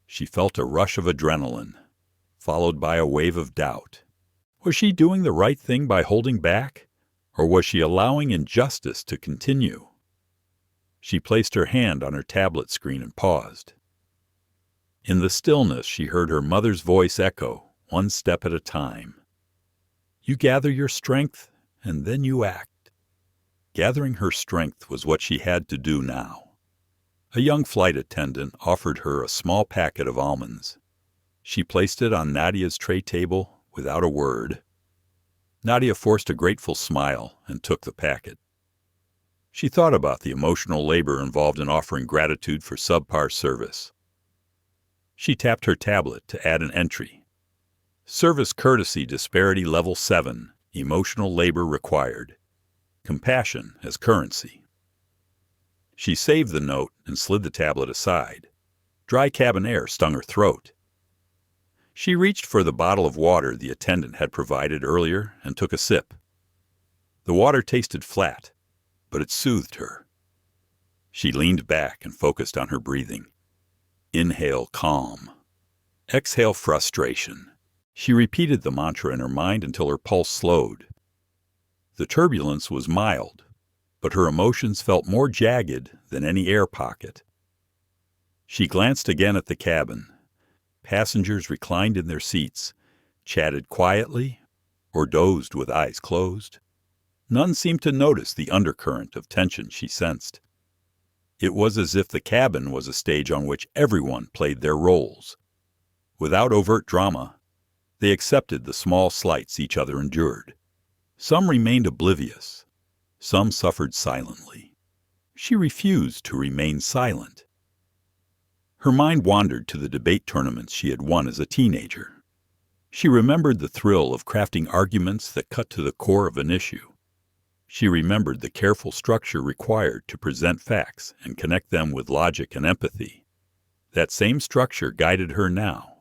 She felt a rush of adrenaline, followed by a wave of doubt. Was she doing the right thing by holding back? Or was she allowing injustice to continue? She placed her hand on her tablet screen and paused. In the stillness, she heard her mother's voice echo, one step at a time. You gather your strength, and then you act. Gathering her strength was what she had to do now. A young flight attendant offered her a small packet of almonds. She placed it on Nadia's tray table without a word. Nadia forced a grateful smile and took the packet. She thought about the emotional labor involved in offering gratitude for subpar service. She tapped her tablet to add an entry. Service courtesy disparity level 7, emotional labor required. Compassion as currency. She saved the note and slid the tablet aside. Dry cabin air stung her throat. She reached for the bottle of water the attendant had provided earlier and took a sip. The water tasted flat, but it soothed her. She leaned back and focused on her breathing. Inhale calm. Exhale frustration. She repeated the mantra in her mind until her pulse slowed. The turbulence was mild, but her emotions felt more jagged than any air pocket. She glanced again at the cabin. Passengers reclined in their seats, chatted quietly, or dozed with eyes closed. None seemed to notice the undercurrent of tension she sensed. It was as if the cabin was a stage on which everyone played their roles. Without overt drama, they accepted the small slights each other endured. Some remained oblivious. Some suffered silently. She refused to remain silent. Her mind wandered to the debate tournaments she had won as a teenager. She remembered the thrill of crafting arguments that cut to the core of an issue. She remembered the careful structure required to present facts and connect them with logic and empathy. That same structure guided her now.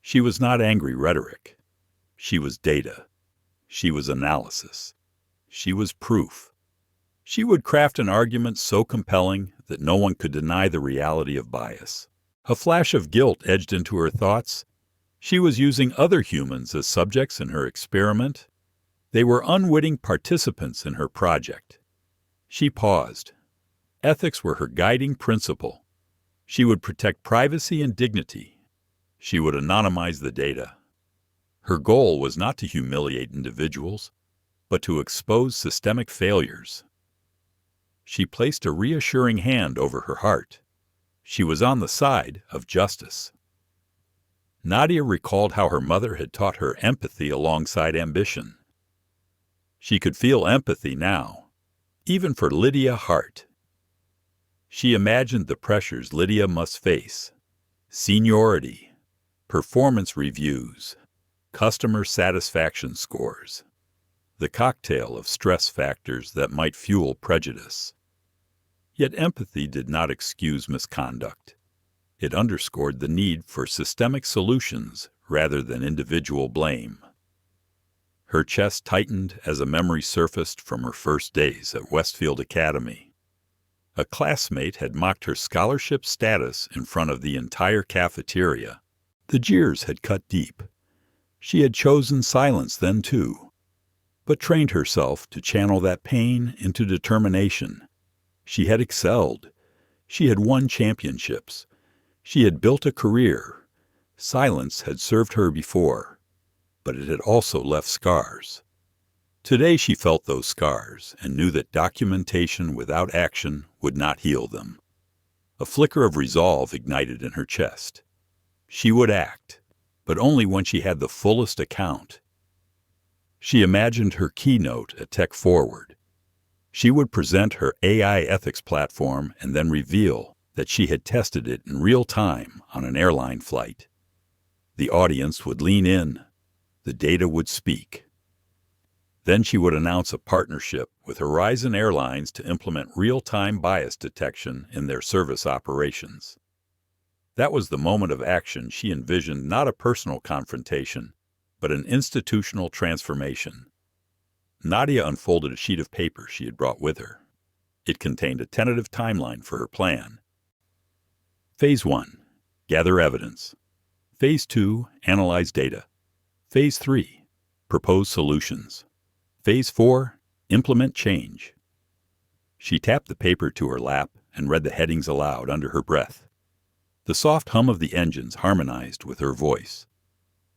She was not angry rhetoric. She was data. She was analysis. She was proof. She would craft an argument so compelling that no one could deny the reality of bias. A flash of guilt edged into her thoughts. She was using other humans as subjects in her experiment. They were unwitting participants in her project. She paused. Ethics were her guiding principle. She would protect privacy and dignity. She would anonymize the data. Her goal was not to humiliate individuals, but to expose systemic failures. She placed a reassuring hand over her heart. She was on the side of justice. Nadia recalled how her mother had taught her empathy alongside ambition. She could feel empathy now, even for Lydia Hart. She imagined the pressures Lydia must face: seniority, performance reviews, customer satisfaction scores, the cocktail of stress factors that might fuel prejudice. Yet empathy did not excuse misconduct. It underscored the need for systemic solutions rather than individual blame. Her chest tightened as a memory surfaced from her first days at Westfield Academy. A classmate had mocked her scholarship status in front of the entire cafeteria. The jeers had cut deep. She had chosen silence then too, but trained herself to channel that pain into determination. She had excelled. She had won championships. She had built a career. Silence had served her before, but it had also left scars. Today she felt those scars and knew that documentation without action would not heal them. A flicker of resolve ignited in her chest. She would act, but only when she had the fullest account. She imagined her keynote at Tech Forward. She would present her AI ethics platform and then reveal that she had tested it in real time on an airline flight. The audience would lean in. The data would speak. Then she would announce a partnership with Horizon Airlines to implement real-time bias detection in their service operations. That was the moment of action she envisioned, not a personal confrontation, but an institutional transformation. Nadia unfolded a sheet of paper she had brought with her. It contained a tentative timeline for her plan. Phase 1, gather evidence. Phase 2, analyze data. Phase 3, propose solutions. Phase 4, implement change. She tapped the paper to her lap and read the headings aloud under her breath. The soft hum of the engines harmonized with her voice.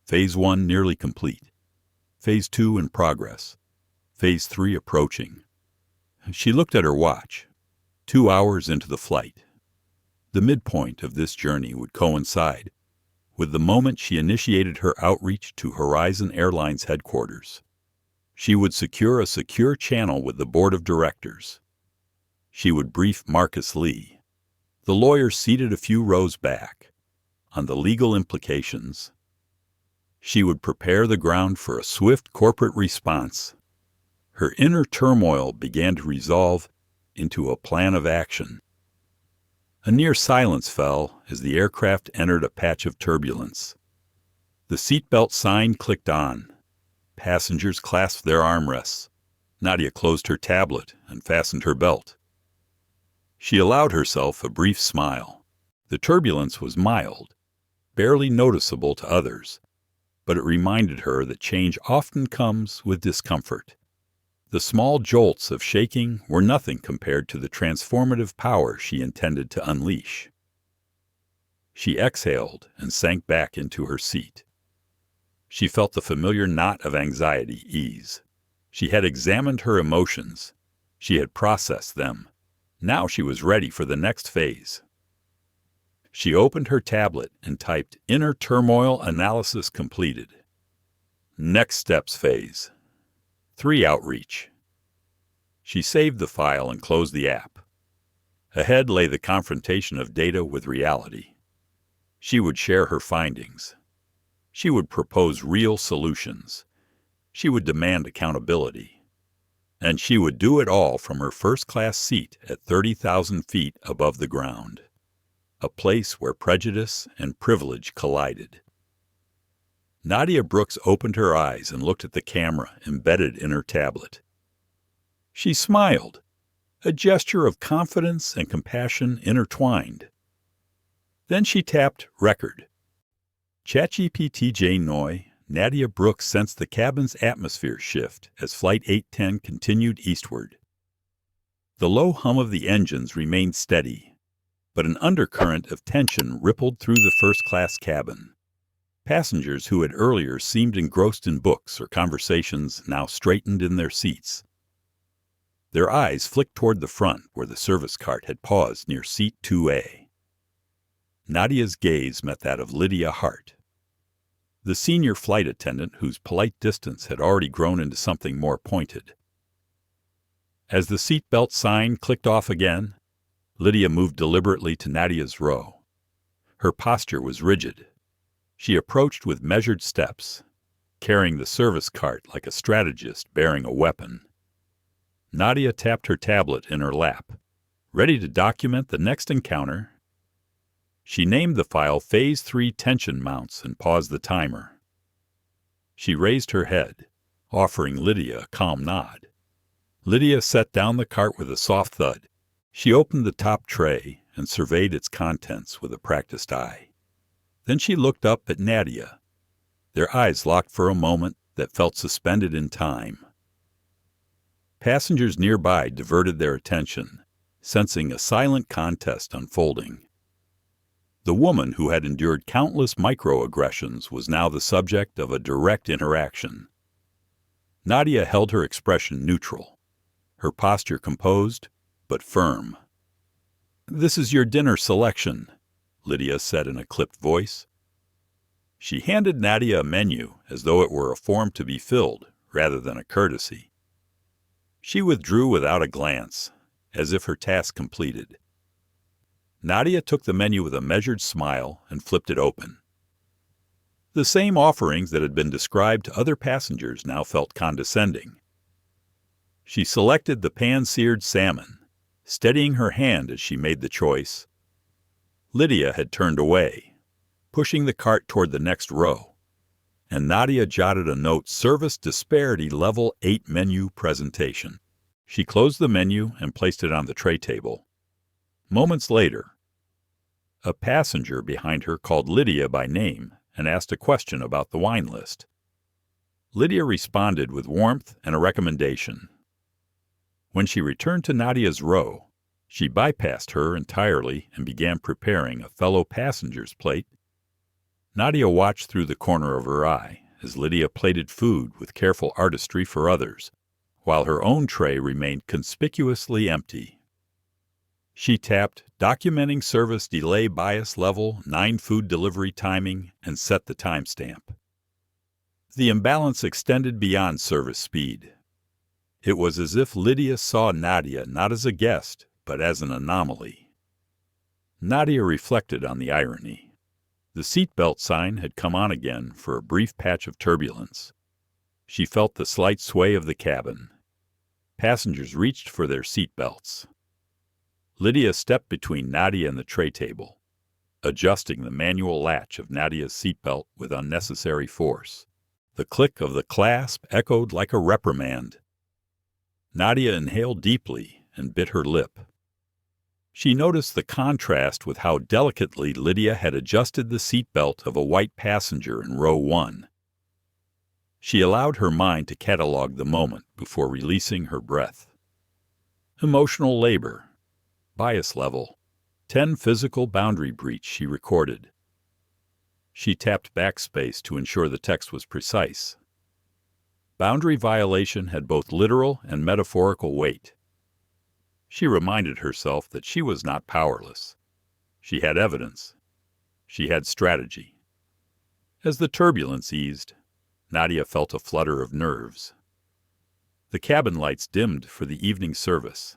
Phase 1 nearly complete. Phase 2 in progress. Phase 3 approaching. She looked at her watch. 2 hours into the flight. The midpoint of this journey would coincide with the moment she initiated her outreach to Horizon Airlines headquarters. She would secure a secure channel with the board of directors. She would brief Marcus Lee, the lawyer seated a few rows back, on the legal implications. She would prepare the ground for a swift corporate response. Her inner turmoil began to resolve into a plan of action. A near silence fell as the aircraft entered a patch of turbulence. The seatbelt sign clicked on. Passengers clasped their armrests. Nadia closed her tablet and fastened her belt. She allowed herself a brief smile. The turbulence was mild, barely noticeable to others, but it reminded her that change often comes with discomfort. The small jolts of shaking were nothing compared to the transformative power she intended to unleash. She exhaled and sank back into her seat. She felt the familiar knot of anxiety ease. She had examined her emotions. She had processed them. Now she was ready for the next phase. She opened her tablet and typed "Inner turmoil analysis completed." Next steps phase. 3 outreach. She saved the file and closed the app. Ahead lay the confrontation of data with reality. She would share her findings. She would propose real solutions. She would demand accountability. And she would do it all from her first-class seat at 30,000 feet above the ground, a place where prejudice and privilege collided. Nadia Brooks opened her eyes and looked at the camera embedded in her tablet. She smiled, a gesture of confidence and compassion intertwined. Then she tapped record. ChatGPT J. Noi, Nadia Brooks sensed the cabin's atmosphere shift as Flight 810 continued eastward. The low hum of the engines remained steady, but an undercurrent of tension rippled through the first-class cabin. Passengers who had earlier seemed engrossed in books or conversations now straightened in their seats. Their eyes flicked toward the front where the service cart had paused near seat 2A. Nadia's gaze met that of Lydia Hart, the senior flight attendant whose polite distance had already grown into something more pointed. As the seatbelt sign clicked off again, Lydia moved deliberately to Nadia's row. Her posture was rigid. She approached with measured steps, carrying the service cart like a strategist bearing a weapon. Nadia tapped her tablet in her lap, ready to document the next encounter. She named the file Phase 3 Tension Mounts and paused the timer. She raised her head, offering Lydia a calm nod. Lydia set down the cart with a soft thud. She opened the top tray and surveyed its contents with a practiced eye. Then she looked up at Nadia. Their eyes locked for a moment that felt suspended in time. Passengers nearby diverted their attention, sensing a silent contest unfolding. The woman who had endured countless microaggressions was now the subject of a direct interaction. Nadia held her expression neutral, her posture composed but firm. "This is your dinner selection," Lydia said in a clipped voice. She handed Nadia a menu as though it were a form to be filled rather than a courtesy. She withdrew without a glance, as if her task completed. Nadia took the menu with a measured smile and flipped it open. The same offerings that had been described to other passengers now felt condescending. She selected the pan-seared salmon, steadying her hand as she made the choice. Lydia had turned away, pushing the cart toward the next row, and Nadia jotted a note: Service Disparity Level 8 Menu Presentation. She closed the menu and placed it on the tray table. Moments later, a passenger behind her called Lydia by name and asked a question about the wine list. Lydia responded with warmth and a recommendation. When she returned to Nadia's row, she bypassed her entirely and began preparing a fellow passenger's plate. Nadia watched through the corner of her eye as Lydia plated food with careful artistry for others, while her own tray remained conspicuously empty. She tapped Documenting Service Delay Bias Level 9 Food Delivery Timing and set the timestamp. The imbalance extended beyond service speed. It was as if Lydia saw Nadia not as a guest, but as an anomaly. Nadia reflected on the irony. The seatbelt sign had come on again for a brief patch of turbulence. She felt the slight sway of the cabin. Passengers reached for their seatbelts. Lydia stepped between Nadia and the tray table. adjusting the manual latch of Nadia's seatbelt with unnecessary force. The click of the clasp echoed like a reprimand. Nadia inhaled deeply and bit her lip. She noticed the contrast with how delicately Lydia had adjusted the seatbelt of a white passenger in row 1. She allowed her mind to catalog the moment before releasing her breath. Emotional labor. Bias level. 10 physical boundary breach, she recorded. She tapped backspace to ensure the text was precise. Boundary violation had both literal and metaphorical weight. She reminded herself that she was not powerless. She had evidence. She had strategy. As the turbulence eased, Nadia felt a flutter of nerves. The cabin lights dimmed for the evening service.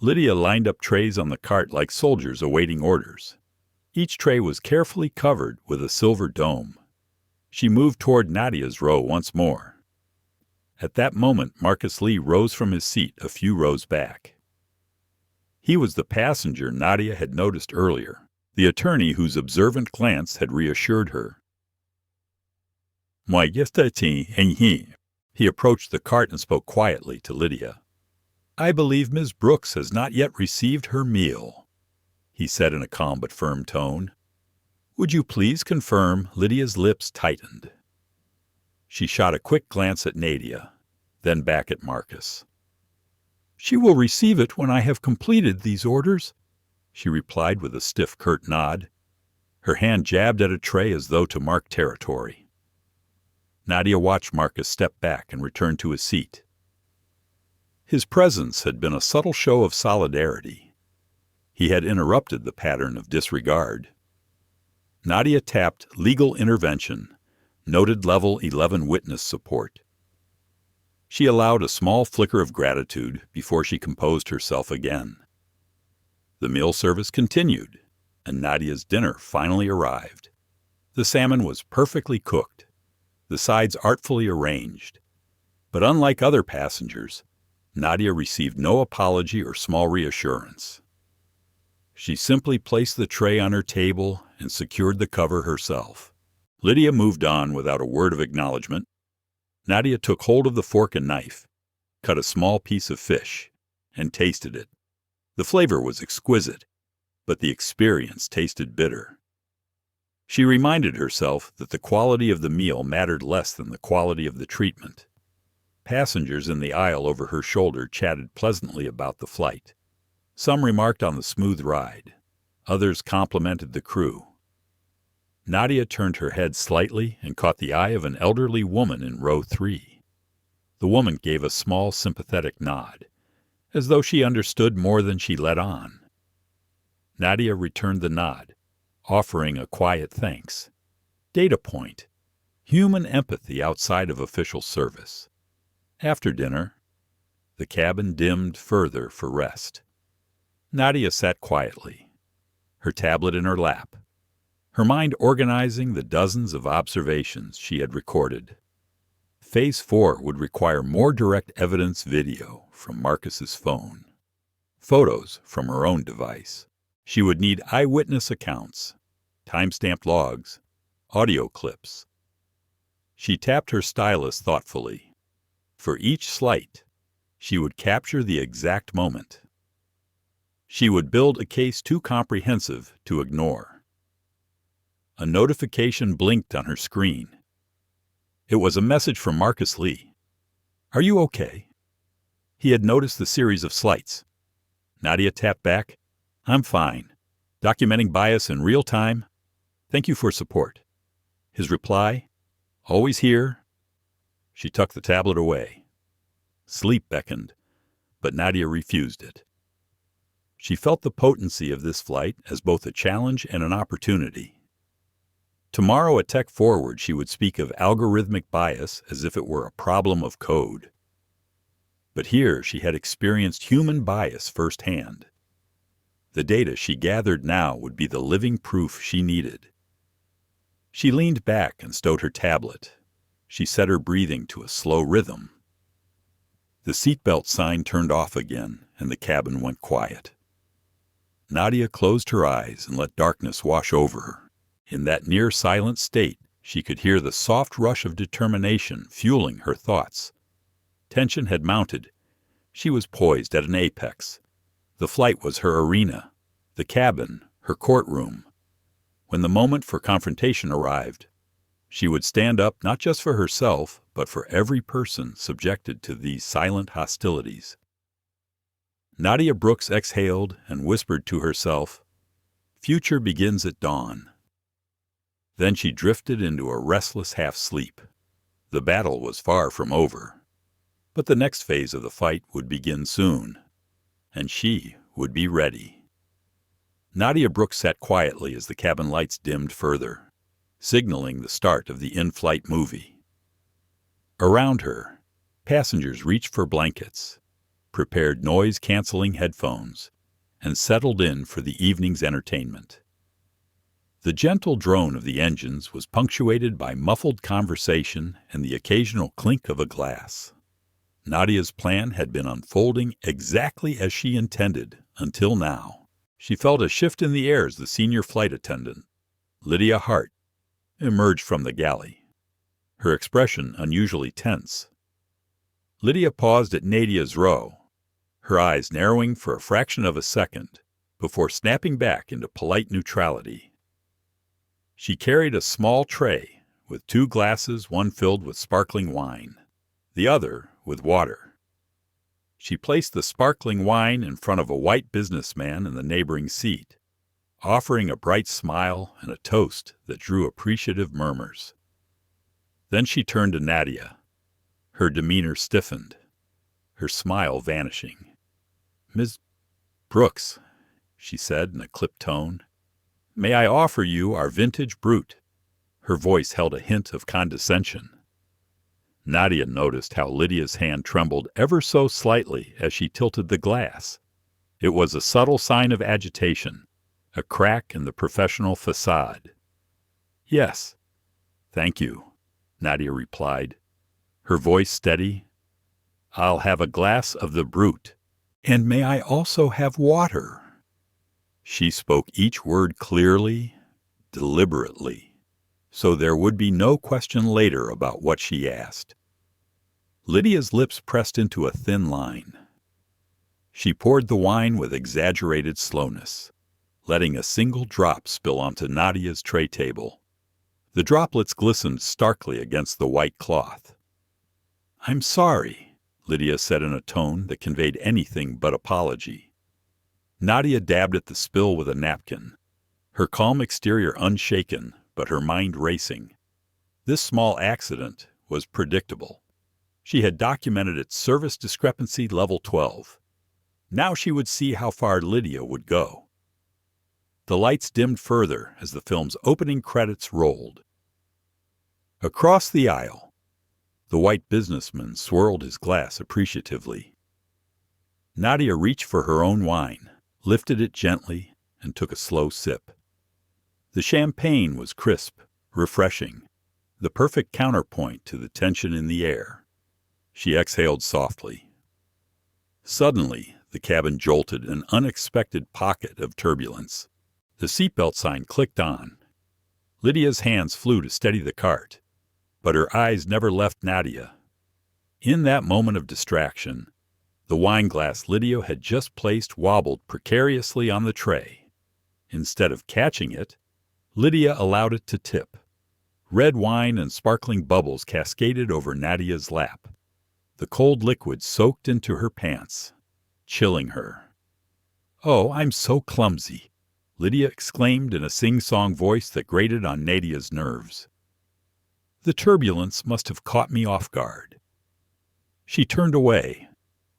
Lydia lined up trays on the cart like soldiers awaiting orders. Each tray was carefully covered with a silver dome. She moved toward Nadia's row once more. At that moment, Marcus Lee rose from his seat a few rows back. He was the passenger Nadia had noticed earlier, the attorney whose observant glance had reassured her. He approached the cart and spoke quietly to Lydia. "I believe Ms. Brooks has not yet received her meal," he said in a calm but firm tone. "Would you please confirm?" Lydia's lips tightened. She shot a quick glance at Nadia, then back at Marcus. "She will receive it when I have completed these orders," she replied with a stiff, curt nod. Her hand jabbed at a tray as though to mark territory. Nadia watched Marcus step back and return to his seat. His presence had been a subtle show of solidarity. He had interrupted the pattern of disregard. Nadia tapped legal intervention, noted level 11 witness support. She allowed a small flicker of gratitude before she composed herself again. The meal service continued, and Nadia's dinner finally arrived. The salmon was perfectly cooked, the sides artfully arranged. But unlike other passengers, Nadia received no apology or small reassurance. She simply placed the tray on her table and secured the cover herself. Lydia moved on without a word of acknowledgement. Nadia took hold of the fork and knife, cut a small piece of fish, and tasted it. The flavor was exquisite, but the experience tasted bitter. She reminded herself that the quality of the meal mattered less than the quality of the treatment. Passengers in the aisle over her shoulder chatted pleasantly about the flight. Some remarked on the smooth ride. Others complimented the crew. Nadia turned her head slightly and caught the eye of an elderly woman in row 3. The woman gave a small, sympathetic nod, as though she understood more than she let on. Nadia returned the nod, offering a quiet thanks. Data point: human empathy outside of official service. After dinner, the cabin dimmed further for rest. Nadia sat quietly, her tablet in her lap, her mind organizing the dozens of observations she had recorded. Phase 4 would require more direct evidence video from Marcus's phone, photos from her own device. She would need eyewitness accounts, time-stamped logs, audio clips. She tapped her stylus thoughtfully. For each slight, she would capture the exact moment. She would build a case too comprehensive to ignore. A notification blinked on her screen. It was a message from Marcus Lee. "Are you okay?" He had noticed the series of slights. Nadia tapped back. "I'm fine. Documenting bias in real time. Thank you for support." His reply: "Always here." She tucked the tablet away. Sleep beckoned, but Nadia refused it. She felt the potency of this flight as both a challenge and an opportunity. Tomorrow at Tech Forward, she would speak of algorithmic bias as if it were a problem of code. But here she had experienced human bias firsthand. The data she gathered now would be the living proof she needed. She leaned back and stowed her tablet. She set her breathing to a slow rhythm. The seatbelt sign turned off again, and the cabin went quiet. Nadia closed her eyes and let darkness wash over her. In that near-silent state, she could hear the soft rush of determination fueling her thoughts. Tension had mounted. She was poised at an apex. The flight was her arena, the cabin, her courtroom. When the moment for confrontation arrived, she would stand up not just for herself, but for every person subjected to these silent hostilities. Nadia Brooks exhaled and whispered to herself, "Future begins at dawn." Then she drifted into a restless half-sleep. The battle was far from over. But the next phase of the fight would begin soon, and she would be ready. Nadia Brooks sat quietly as the cabin lights dimmed further, signaling the start of the in-flight movie. Around her, passengers reached for blankets, prepared noise-canceling headphones, and settled in for the evening's entertainment. The gentle drone of the engines was punctuated by muffled conversation and the occasional clink of a glass. Nadia's plan had been unfolding exactly as she intended until now. She felt a shift in the air as the senior flight attendant, Lydia Hart, emerged from the galley, her expression unusually tense. Lydia paused at Nadia's row, her eyes narrowing for a fraction of a second before snapping back into polite neutrality. She carried a small tray with 2 glasses, one filled with sparkling wine, the other with water. She placed the sparkling wine in front of a white businessman in the neighboring seat, offering a bright smile and a toast that drew appreciative murmurs. Then she turned to Nadia. Her demeanor stiffened, her smile vanishing. "Ms. Brooks," she said in a clipped tone, "may I offer you our vintage brut?" Her voice held a hint of condescension. Nadia noticed how Lydia's hand trembled ever so slightly as she tilted the glass. It was a subtle sign of agitation, a crack in the professional facade. "Yes, thank you," Nadia replied, her voice steady. "I'll have a glass of the brut. And may I also have water?" She spoke each word clearly, deliberately, so there would be no question later about what she asked. Lydia's lips pressed into a thin line. She poured the wine with exaggerated slowness, letting a single drop spill onto Nadia's tray table. The droplets glistened starkly against the white cloth. "I'm sorry," Lydia said in a tone that conveyed anything but apology. Nadia dabbed at the spill with a napkin, her calm exterior unshaken, but her mind racing. This small accident was predictable. She had documented its service discrepancy level 12. Now she would see how far Lydia would go. The lights dimmed further as the film's opening credits rolled. Across the aisle, the white businessman swirled his glass appreciatively. Nadia reached for her own wine, lifted it gently, and took a slow sip. The champagne was crisp, refreshing, the perfect counterpoint to the tension in the air. She exhaled softly. Suddenly, the cabin jolted an unexpected pocket of turbulence. The seatbelt sign clicked on. Lydia's hands flew to steady the cart, but her eyes never left Nadia. In that moment of distraction, the wine glass Lydia had just placed wobbled precariously on the tray. Instead of catching it, Lydia allowed it to tip. Red wine and sparkling bubbles cascaded over Nadia's lap. The cold liquid soaked into her pants, chilling her. "Oh, I'm so clumsy," Lydia exclaimed in a sing-song voice that grated on Nadia's nerves. "The turbulence must have caught me off guard." She turned away,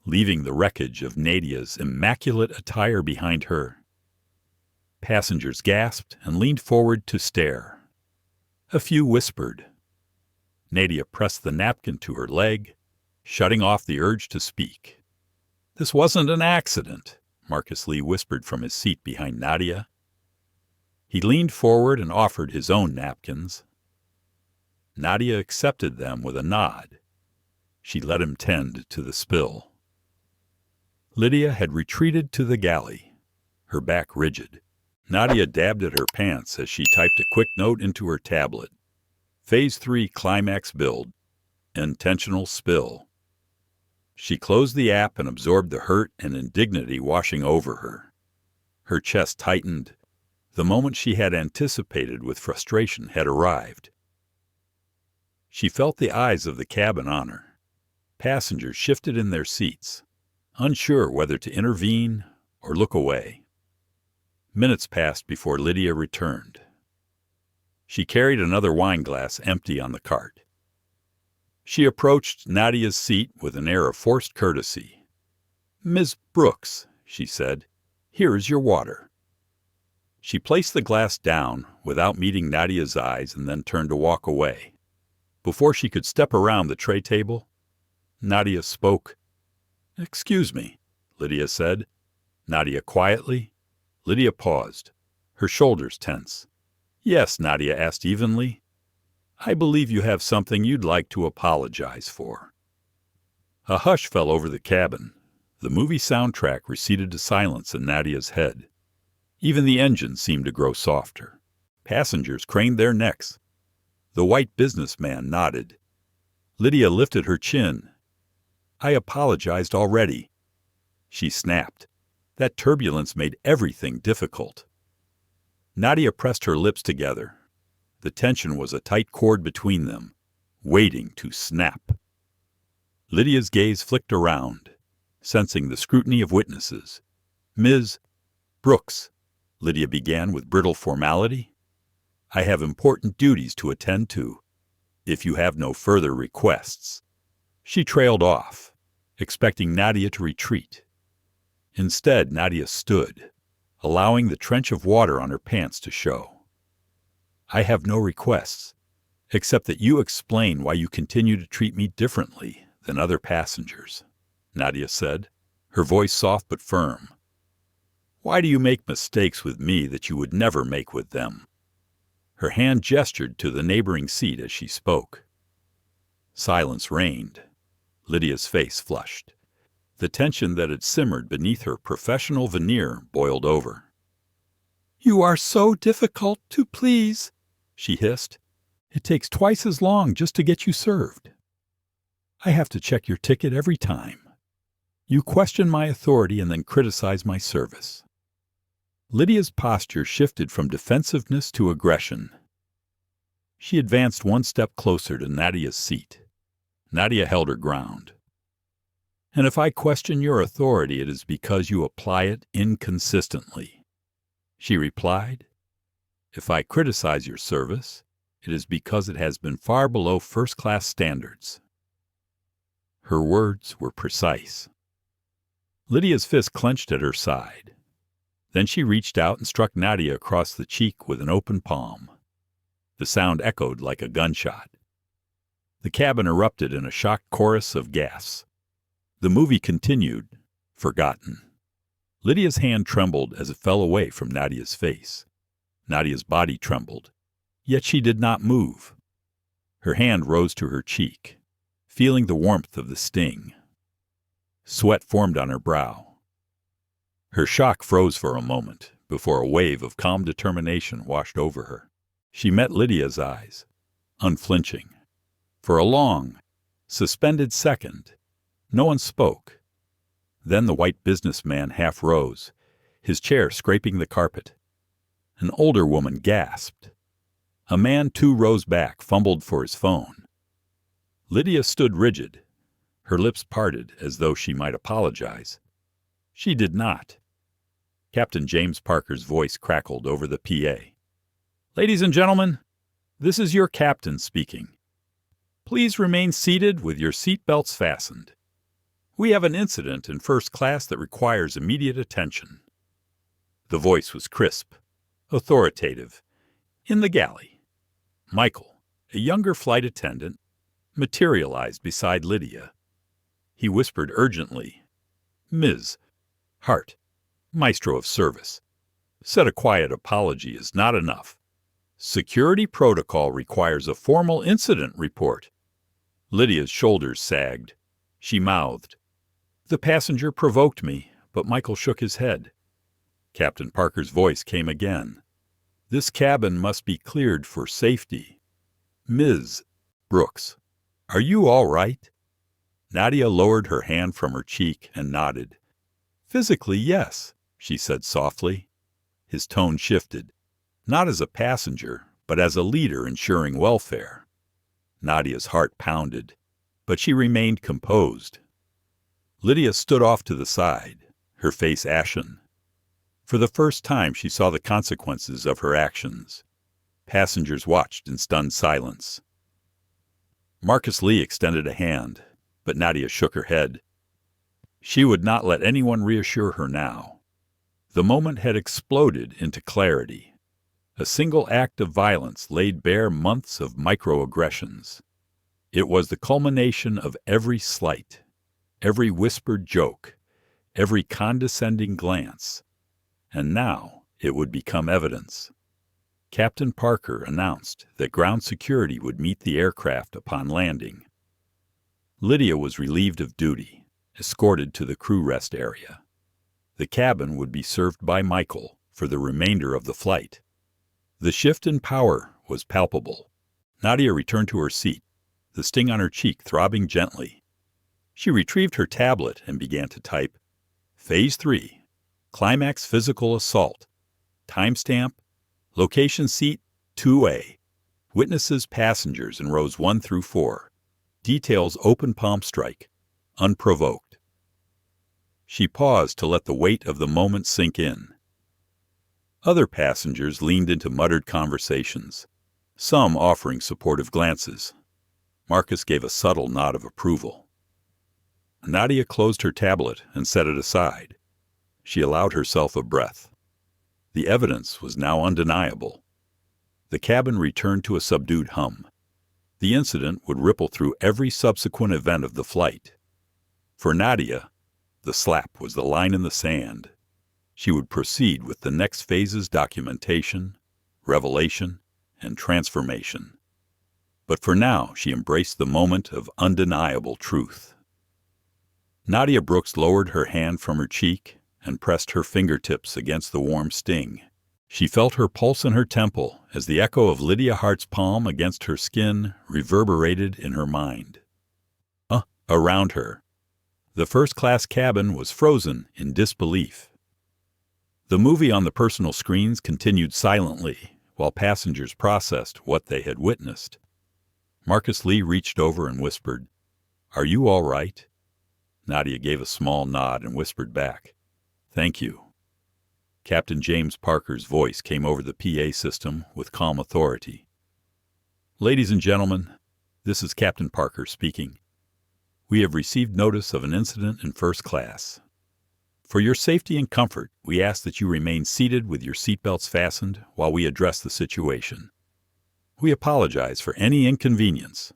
leaving the wreckage of Nadia's immaculate attire behind her. Passengers gasped and leaned forward to stare. A few whispered. Nadia pressed the napkin to her leg, shutting off the urge to speak. "This wasn't an accident," Marcus Lee whispered from his seat behind Nadia. He leaned forward and offered his own napkins. Nadia accepted them with a nod. She let him tend to the spill. Lydia had retreated to the galley, her back rigid. Nadia dabbed at her pants as she typed a quick note into her tablet. Phase 3 climax build. Intentional spill. She closed the app and absorbed the hurt and indignity washing over her. Her chest tightened. The moment she had anticipated with frustration had arrived. She felt the eyes of the cabin on her. Passengers shifted in their seats, unsure whether to intervene or look away. Minutes passed before Lydia returned. She carried another wine glass empty on the cart. She approached Nadia's seat with an air of forced courtesy. "Ms. Brooks," she said, "here is your water." She placed the glass down without meeting Nadia's eyes and then turned to walk away. Before she could step around the tray table, Nadia spoke. "Excuse me," Lydia said. Nadia quietly. Lydia paused, her shoulders tense. "Yes," Nadia asked evenly. "I believe you have something you'd like to apologize for." A hush fell over the cabin. The movie soundtrack receded to silence in Nadia's head. Even the engine seemed to grow softer. Passengers craned their necks. The white businessman nodded. Lydia lifted her chin. "I apologized already." She snapped. That turbulence made everything difficult. Nadia pressed her lips together. The tension was a tight cord between them, waiting to snap. Lydia's gaze flicked around, sensing the scrutiny of witnesses. "Ms. Brooks," Lydia began with brittle formality, "I have important duties to attend to. If you have no further requests." She trailed off, expecting Nadia to retreat. Instead, Nadia stood, allowing the trench of water on her pants to show. "I have no requests, except that you explain why you continue to treat me differently than other passengers," Nadia said, her voice soft but firm. "Why do you make mistakes with me that you would never make with them?" Her hand gestured to the neighboring seat as she spoke. Silence reigned. Lydia's face flushed. The tension that had simmered beneath her professional veneer boiled over. "You are so difficult to please," she hissed. "It takes twice as long just to get you served. I have to check your ticket every time. You question my authority and then criticize my service." Lydia's posture shifted from defensiveness to aggression. She advanced one step closer to Nadia's seat. Nadia held her ground. "And if I question your authority, it is because you apply it inconsistently," she replied. "If I criticize your service, it is because it has been far below first-class standards." Her words were precise. Lydia's fist clenched at her side. Then she reached out and struck Nadia across the cheek with an open palm. The sound echoed like a gunshot. The cabin erupted in a shocked chorus of gasps. The movie continued, forgotten. Lydia's hand trembled as it fell away from Nadia's face. Nadia's body trembled, yet she did not move. Her hand rose to her cheek, feeling the warmth of the sting. Sweat formed on her brow. Her shock froze for a moment before a wave of calm determination washed over her. She met Lydia's eyes, unflinching. For a long, suspended second, no one spoke. Then the white businessman half rose, his chair scraping the carpet. An older woman gasped. A man too rose back, fumbled for his phone. Lydia stood rigid, her lips parted as though she might apologize. She did not. Captain James Parker's voice crackled over the PA. "Ladies and gentlemen, this is your captain speaking. Please remain seated with your seat belts fastened. We have an incident in first class that requires immediate attention." The voice was crisp, authoritative. In the galley, Michael, a younger flight attendant, materialized beside Lydia. He whispered urgently, "Ms. Hart, maestro of service, said a quiet apology is not enough. Security protocol requires a formal incident report." Lydia's shoulders sagged. She mouthed, "The passenger provoked me," but Michael shook his head. Captain Parker's voice came again. "This cabin must be cleared for safety. Ms. Brooks, are you all right?" Nadia lowered her hand from her cheek and nodded. "Physically, yes," she said softly. His tone shifted, not as a passenger, but as a leader ensuring welfare. Nadia's heart pounded, but she remained composed. Lydia stood off to the side, her face ashen. For the first time, she saw the consequences of her actions. Passengers watched in stunned silence. Marcus Lee extended a hand, but Nadia shook her head. She would not let anyone reassure her now. The moment had exploded into clarity. A single act of violence laid bare months of microaggressions. It was the culmination of every slight, every whispered joke, every condescending glance. And now it would become evidence. Captain Parker announced that ground security would meet the aircraft upon landing. Lydia was relieved of duty, escorted to the crew rest area. The cabin would be served by Michael for the remainder of the flight. The shift in power was palpable. Nadia returned to her seat, the sting on her cheek throbbing gently. She retrieved her tablet and began to type, Phase 3, Climax Physical Assault, Timestamp, Location Seat 2A, Witnesses Passengers in rows 1 through 4, Details Open Palm Strike, Unprovoked. She paused to let the weight of the moment sink in. Other passengers leaned into muttered conversations, some offering supportive glances. Marcus gave a subtle nod of approval. Nadia closed her tablet and set it aside. She allowed herself a breath. The evidence was now undeniable. The cabin returned to a subdued hum. The incident would ripple through every subsequent event of the flight. For Nadia, the slap was the line in the sand. She would proceed with the next phase's documentation, revelation, and transformation. But for now, she embraced the moment of undeniable truth. Nadia Brooks lowered her hand from her cheek and pressed her fingertips against the warm sting. She felt her pulse in her temple as the echo of Lydia Hart's palm against her skin reverberated in her mind. Around her, the first-class cabin was frozen in disbelief. The movie on the personal screens continued silently while passengers processed what they had witnessed. Marcus Lee reached over and whispered, "Are you all right?" Nadia gave a small nod and whispered back, "Thank you." Captain James Parker's voice came over the PA system with calm authority. "Ladies and gentlemen, this is Captain Parker speaking. We have received notice of an incident in first class. For your safety and comfort, we ask that you remain seated with your seatbelts fastened while we address the situation. We apologize for any inconvenience."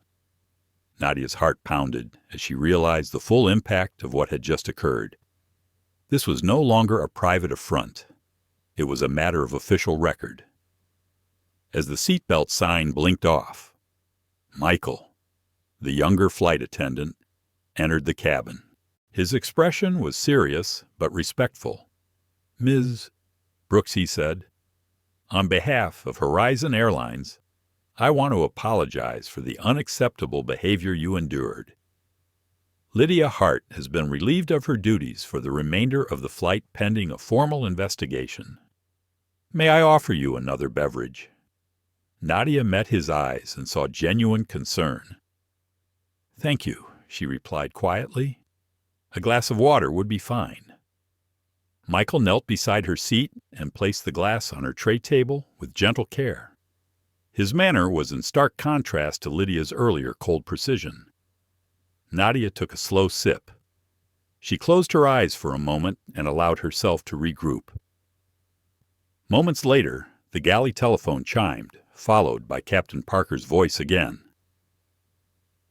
Nadia's heart pounded as she realized the full impact of what had just occurred. This was no longer a private affront. It was a matter of official record. As the seatbelt sign blinked off, Michael, the younger flight attendant, entered the cabin. His expression was serious but respectful. "Ms. Brooks," he said, "on behalf of Horizon Airlines, I want to apologize for the unacceptable behavior you endured. Lydia Hart has been relieved of her duties for the remainder of the flight pending a formal investigation. May I offer you another beverage?" Nadia met his eyes and saw genuine concern. "Thank you," she replied quietly. "A glass of water would be fine." Michael knelt beside her seat and placed the glass on her tray table with gentle care. His manner was in stark contrast to Lydia's earlier cold precision. Nadia took a slow sip. She closed her eyes for a moment and allowed herself to regroup. Moments later, the galley telephone chimed, followed by Captain Parker's voice again.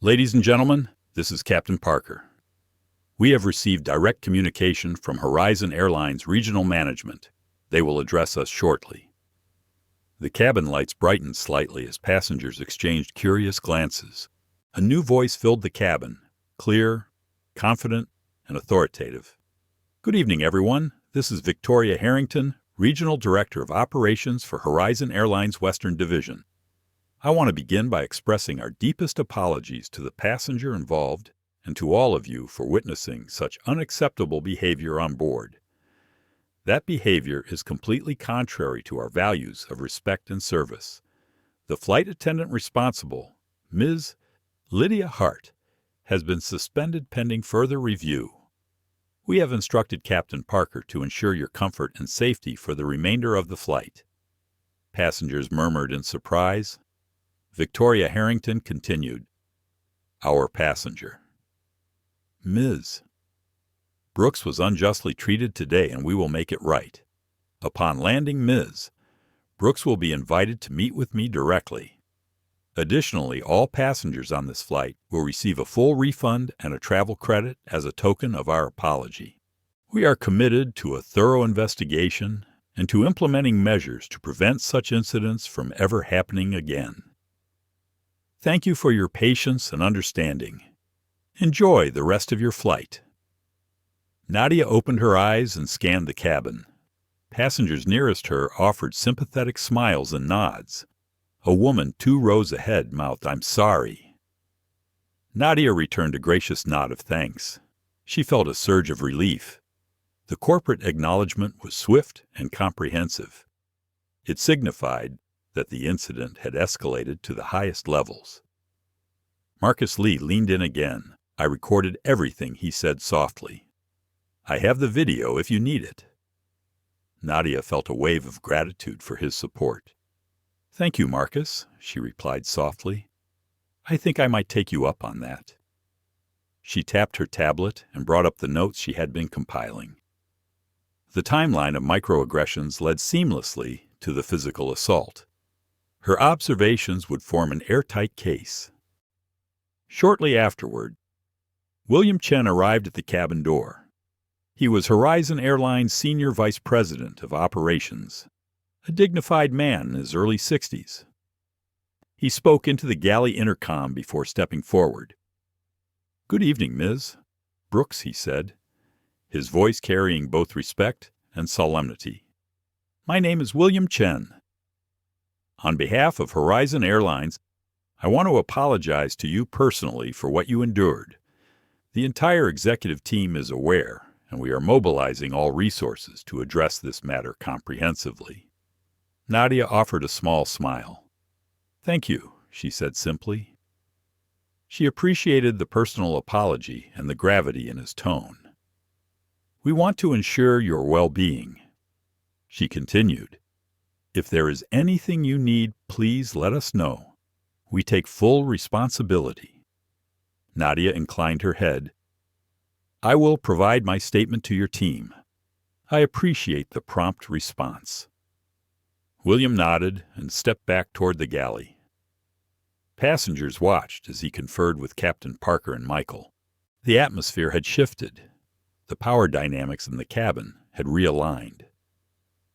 "Ladies and gentlemen, this is Captain Parker. We have received direct communication from Horizon Airlines Regional Management. They will address us shortly." The cabin lights brightened slightly as passengers exchanged curious glances. A new voice filled the cabin, clear, confident, and authoritative. "Good evening, everyone. This is Victoria Harrington, Regional Director of Operations for Horizon Airlines Western Division. I want to begin by expressing our deepest apologies to the passenger involved and to all of you for witnessing such unacceptable behavior on board. That behavior is completely contrary to our values of respect and service. The flight attendant responsible, Ms. Lydia Hart, has been suspended pending further review. We have instructed Captain Parker to ensure your comfort and safety for the remainder of the flight. Passengers murmured in surprise. Victoria Harrington continued, Our passenger. Ms. Brooks was unjustly treated today and we will make it right. Upon landing, Ms. Brooks will be invited to meet with me directly. Additionally, all passengers on this flight will receive a full refund and a travel credit as a token of our apology. We are committed to a thorough investigation and to implementing measures to prevent such incidents from ever happening again. Thank you for your patience and understanding. Enjoy the rest of your flight. Nadia opened her eyes and scanned the cabin. Passengers nearest her offered sympathetic smiles and nods. A woman 2 rows ahead mouthed, I'm sorry. Nadia returned a gracious nod of thanks. She felt a surge of relief. The corporate acknowledgement was swift and comprehensive. It signified that the incident had escalated to the highest levels. Marcus Lee leaned in again. I recorded everything he said softly. I have the video if you need it. Nadia felt a wave of gratitude for his support. Thank you, Marcus, she replied softly. I think I might take you up on that. She tapped her tablet and brought up the notes she had been compiling. The timeline of microaggressions led seamlessly to the physical assault. Her observations would form an airtight case. Shortly afterward, William Chen arrived at the cabin door. He was Horizon Airline's Senior Vice President of Operations, a dignified man in his early 60s. He spoke into the galley intercom before stepping forward. Good evening, Ms. Brooks, he said, his voice carrying both respect and solemnity. My name is William Chen. On behalf of Horizon Airlines, I want to apologize to you personally for what you endured. The entire executive team is aware, and we are mobilizing all resources to address this matter comprehensively. Nadia offered a small smile. Thank you, she said simply. She appreciated the personal apology and the gravity in his tone. We want to ensure your well-being. She continued, If there is anything you need, please let us know. We take full responsibility. Nadia inclined her head. I will provide my statement to your team. I appreciate the prompt response. William nodded and stepped back toward the galley. Passengers watched as he conferred with Captain Parker and Michael. The atmosphere had shifted. The power dynamics in the cabin had realigned.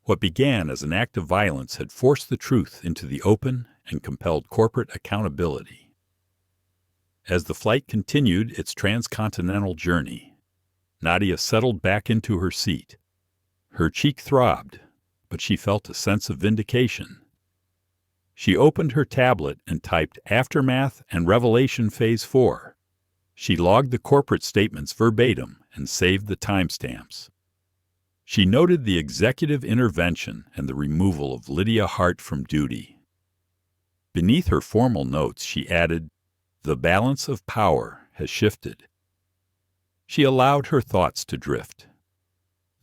What began as an act of violence had forced the truth into the open and compelled corporate accountability. As the flight continued its transcontinental journey, Nadia settled back into her seat. Her cheek throbbed, but she felt a sense of vindication. She opened her tablet and typed Aftermath and Revelation Phase 4. She logged the corporate statements verbatim and saved the timestamps. She noted the executive intervention and the removal of Lydia Hart from duty. Beneath her formal notes, she added, The balance of power has shifted. She allowed her thoughts to drift.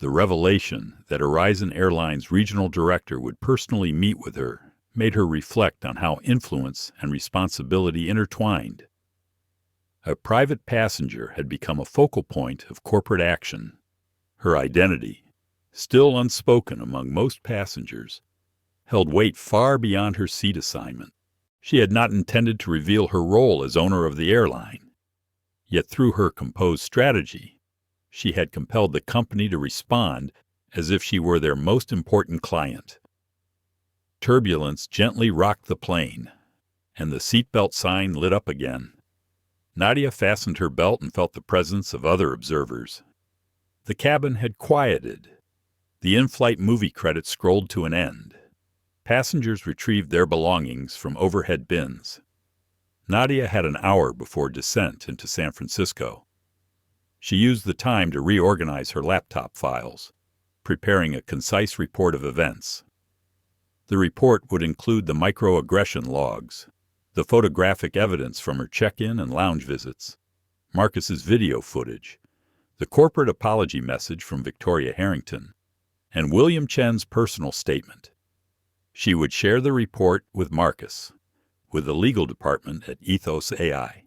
The revelation that Horizon Airlines regional director would personally meet with her made her reflect on how influence and responsibility intertwined. A private passenger had become a focal point of corporate action. Her identity, still unspoken among most passengers, held weight far beyond her seat assignment. She had not intended to reveal her role as owner of the airline. Yet through her composed strategy, she had compelled the company to respond as if she were their most important client. Turbulence gently rocked the plane, and the seatbelt sign lit up again. Nadia fastened her belt and felt the presence of other observers. The cabin had quieted. The in-flight movie credits scrolled to an end. Passengers retrieved their belongings from overhead bins. Nadia had an hour before descent into San Francisco. She used the time to reorganize her laptop files, preparing a concise report of events. The report would include the microaggression logs, the photographic evidence from her check-in and lounge visits, Marcus's video footage, the corporate apology message from Victoria Harrington, and William Chen's personal statement. She would share the report with Marcus, with the legal department at EthosAI,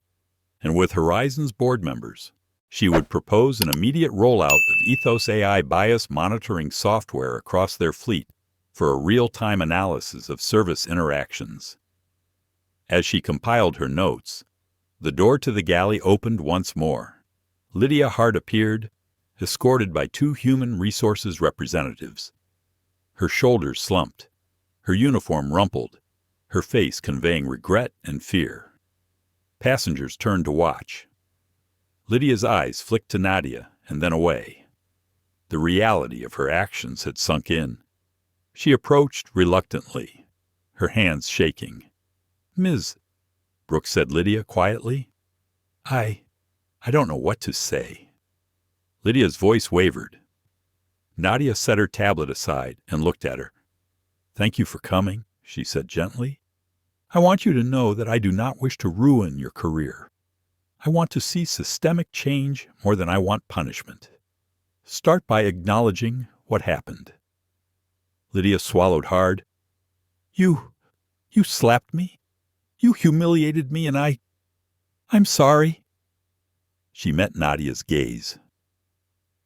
and with Horizon's board members. She would propose an immediate rollout of EthosAI bias monitoring software across their fleet for a real-time analysis of service interactions. As she compiled her notes, the door to the galley opened once more. Lydia Hart appeared, escorted by 2 human resources representatives. Her shoulders slumped, her uniform rumpled, her face conveying regret and fear. Passengers turned to watch. Lydia's eyes flicked to Nadia and then away. The reality of her actions had sunk in. She approached reluctantly, her hands shaking. "Ms. Brooks," said Lydia quietly. I don't know what to say." Lydia's voice wavered. Nadia set her tablet aside and looked at her. "Thank you for coming," she said gently. "I want you to know that I do not wish to ruin your career. I want to see systemic change more than I want punishment. Start by acknowledging what happened." Lydia swallowed hard. You slapped me? You humiliated me and I'm sorry." She met Nadia's gaze.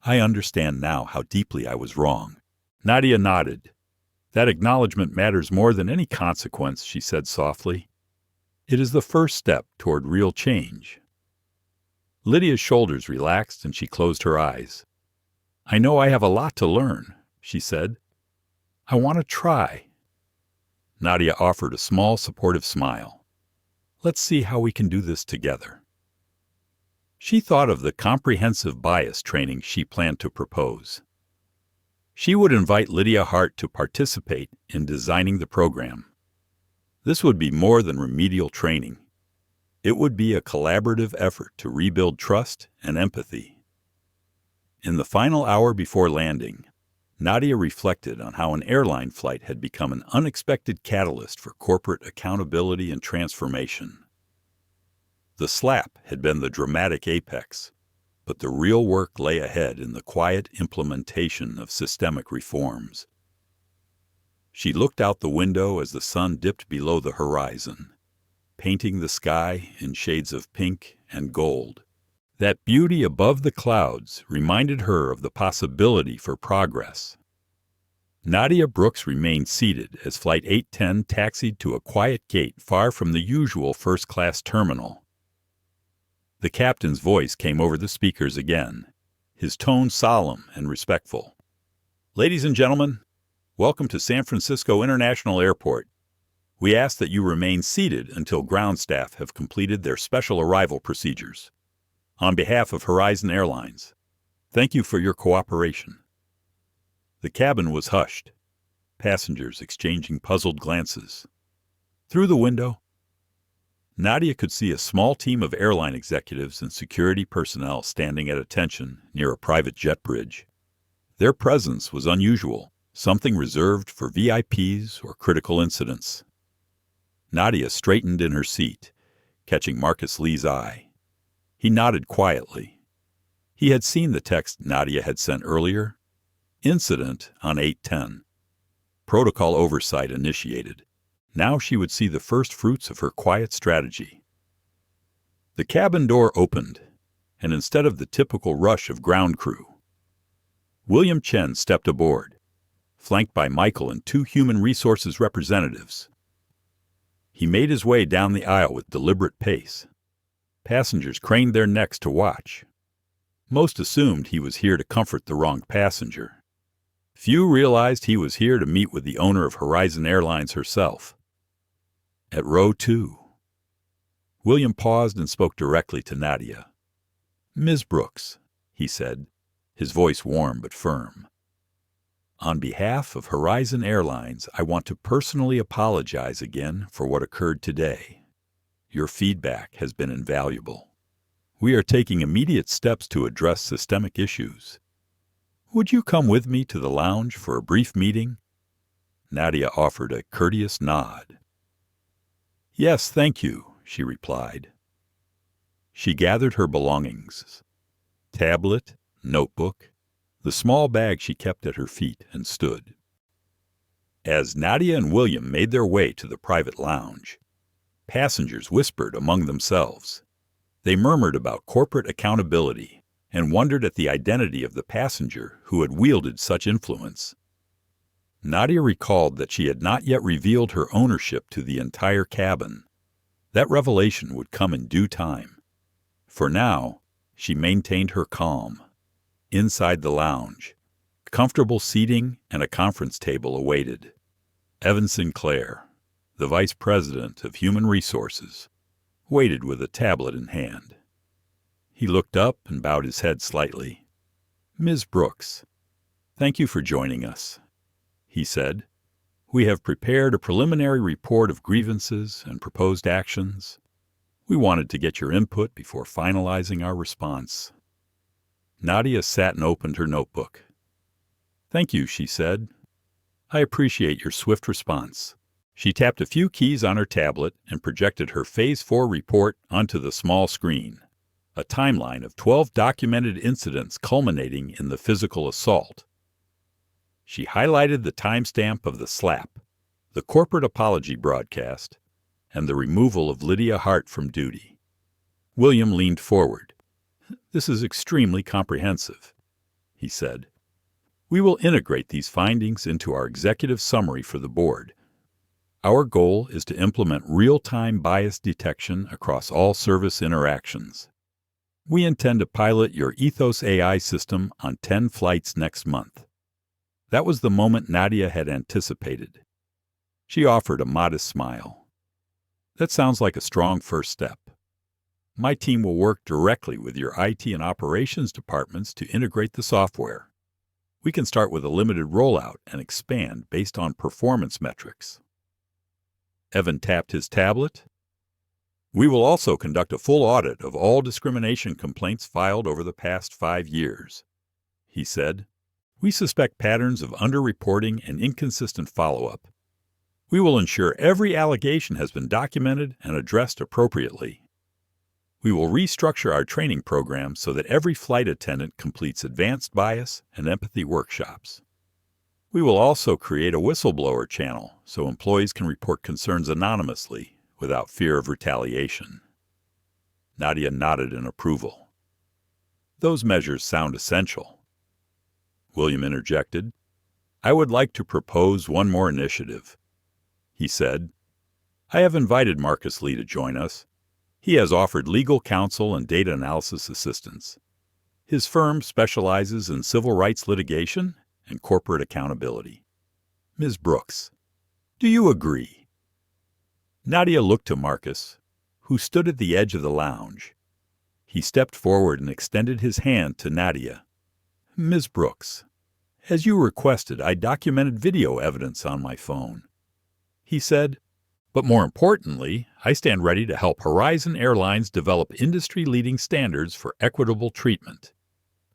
"I understand now how deeply I was wrong." Nadia nodded. "That acknowledgement matters more than any consequence," she said softly. "It is the first step toward real change." Lydia's shoulders relaxed and she closed her eyes. "I know I have a lot to learn," she said. "I want to try." Nadia offered a small, supportive smile. "Let's see how we can do this together." She thought of the comprehensive bias training she planned to propose. She would invite Lydia Hart to participate in designing the program. This would be more than remedial training. It would be a collaborative effort to rebuild trust and empathy. In the final hour before landing, Nadia reflected on how an airline flight had become an unexpected catalyst for corporate accountability and transformation. The slap had been the dramatic apex, but the real work lay ahead in the quiet implementation of systemic reforms. She looked out the window as the sun dipped below the horizon, painting the sky in shades of pink and gold. That beauty above the clouds reminded her of the possibility for progress. Nadia Brooks remained seated as Flight 810 taxied to a quiet gate far from the usual first-class terminal. The captain's voice came over the speakers again, his tone solemn and respectful. "Ladies and gentlemen, welcome to San Francisco International Airport. We ask that you remain seated until ground staff have completed their special arrival procedures. On behalf of Horizon Airlines, thank you for your cooperation." The cabin was hushed, passengers exchanging puzzled glances. Through the window, Nadia could see a small team of airline executives and security personnel standing at attention near a private jet bridge. Their presence was unusual, something reserved for VIPs or critical incidents. Nadia straightened in her seat, catching Marcus Lee's eye. He nodded quietly. He had seen the text Nadia had sent earlier. Incident on 810. Protocol oversight initiated. Now she would see the first fruits of her quiet strategy. The cabin door opened, and instead of the typical rush of ground crew, William Chen stepped aboard, flanked by Michael and 2 human resources representatives. He made his way down the aisle with deliberate pace. Passengers craned their necks to watch. Most assumed he was here to comfort the wrong passenger. Few realized he was here to meet with the owner of Horizon Airlines herself. At row 2, William paused and spoke directly to Nadia. "Ms. Brooks," he said, his voice warm but firm. On behalf of Horizon Airlines, I want to personally apologize again for what occurred today. Your feedback has been invaluable. We are taking immediate steps to address systemic issues. Would you come with me to the lounge for a brief meeting? Nadia offered a courteous nod. Yes, thank you, she replied. She gathered her belongings, tablet, notebook, the small bag she kept at her feet, and stood. As Nadia and William made their way to the private lounge, passengers whispered among themselves. They murmured about corporate accountability and wondered at the identity of the passenger who had wielded such influence. Nadia recalled that she had not yet revealed her ownership to the entire cabin. That revelation would come in due time. For now, she maintained her calm. Inside the lounge, comfortable seating and a conference table awaited. Evan Sinclair, the Vice President of Human Resources, waited with a tablet in hand. He looked up and bowed his head slightly. Ms. Brooks, thank you for joining us, he said. We have prepared a preliminary report of grievances and proposed actions. We wanted to get your input before finalizing our response. Nadia sat and opened her notebook. Thank you, she said. I appreciate your swift response. She tapped a few keys on her tablet and projected her Phase 4 report onto the small screen, a timeline of 12 documented incidents culminating in the physical assault. She highlighted the timestamp of the slap, the corporate apology broadcast, and the removal of Lydia Hart from duty. William leaned forward. This is extremely comprehensive, he said. We will integrate these findings into our executive summary for the board. Our goal is to implement real-time bias detection across all service interactions. We intend to pilot your EthosAI system on 10 flights next month. That was the moment Nadia had anticipated. She offered a modest smile. That sounds like a strong first step. My team will work directly with your IT and operations departments to integrate the software. We can start with a limited rollout and expand based on performance metrics. Evan tapped his tablet. We will also conduct a full audit of all discrimination complaints filed over the past 5 years, he said. We suspect patterns of underreporting and inconsistent follow-up. We will ensure every allegation has been documented and addressed appropriately. We will restructure our training program so that every flight attendant completes advanced bias and empathy workshops. We will also create a whistleblower channel so employees can report concerns anonymously without fear of retaliation. Nadia nodded in approval. Those measures sound essential. William interjected. I would like to propose one more initiative, he said. I have invited Marcus Lee to join us. He has offered legal counsel and data analysis assistance. His firm specializes in civil rights litigation and corporate accountability. Ms. Brooks, do you agree? Nadia looked to Marcus, who stood at the edge of the lounge. He stepped forward and extended his hand to Nadia. Ms. Brooks, as you requested, I documented video evidence on my phone. He said, but more importantly, I stand ready to help Horizon Airlines develop industry-leading standards for equitable treatment.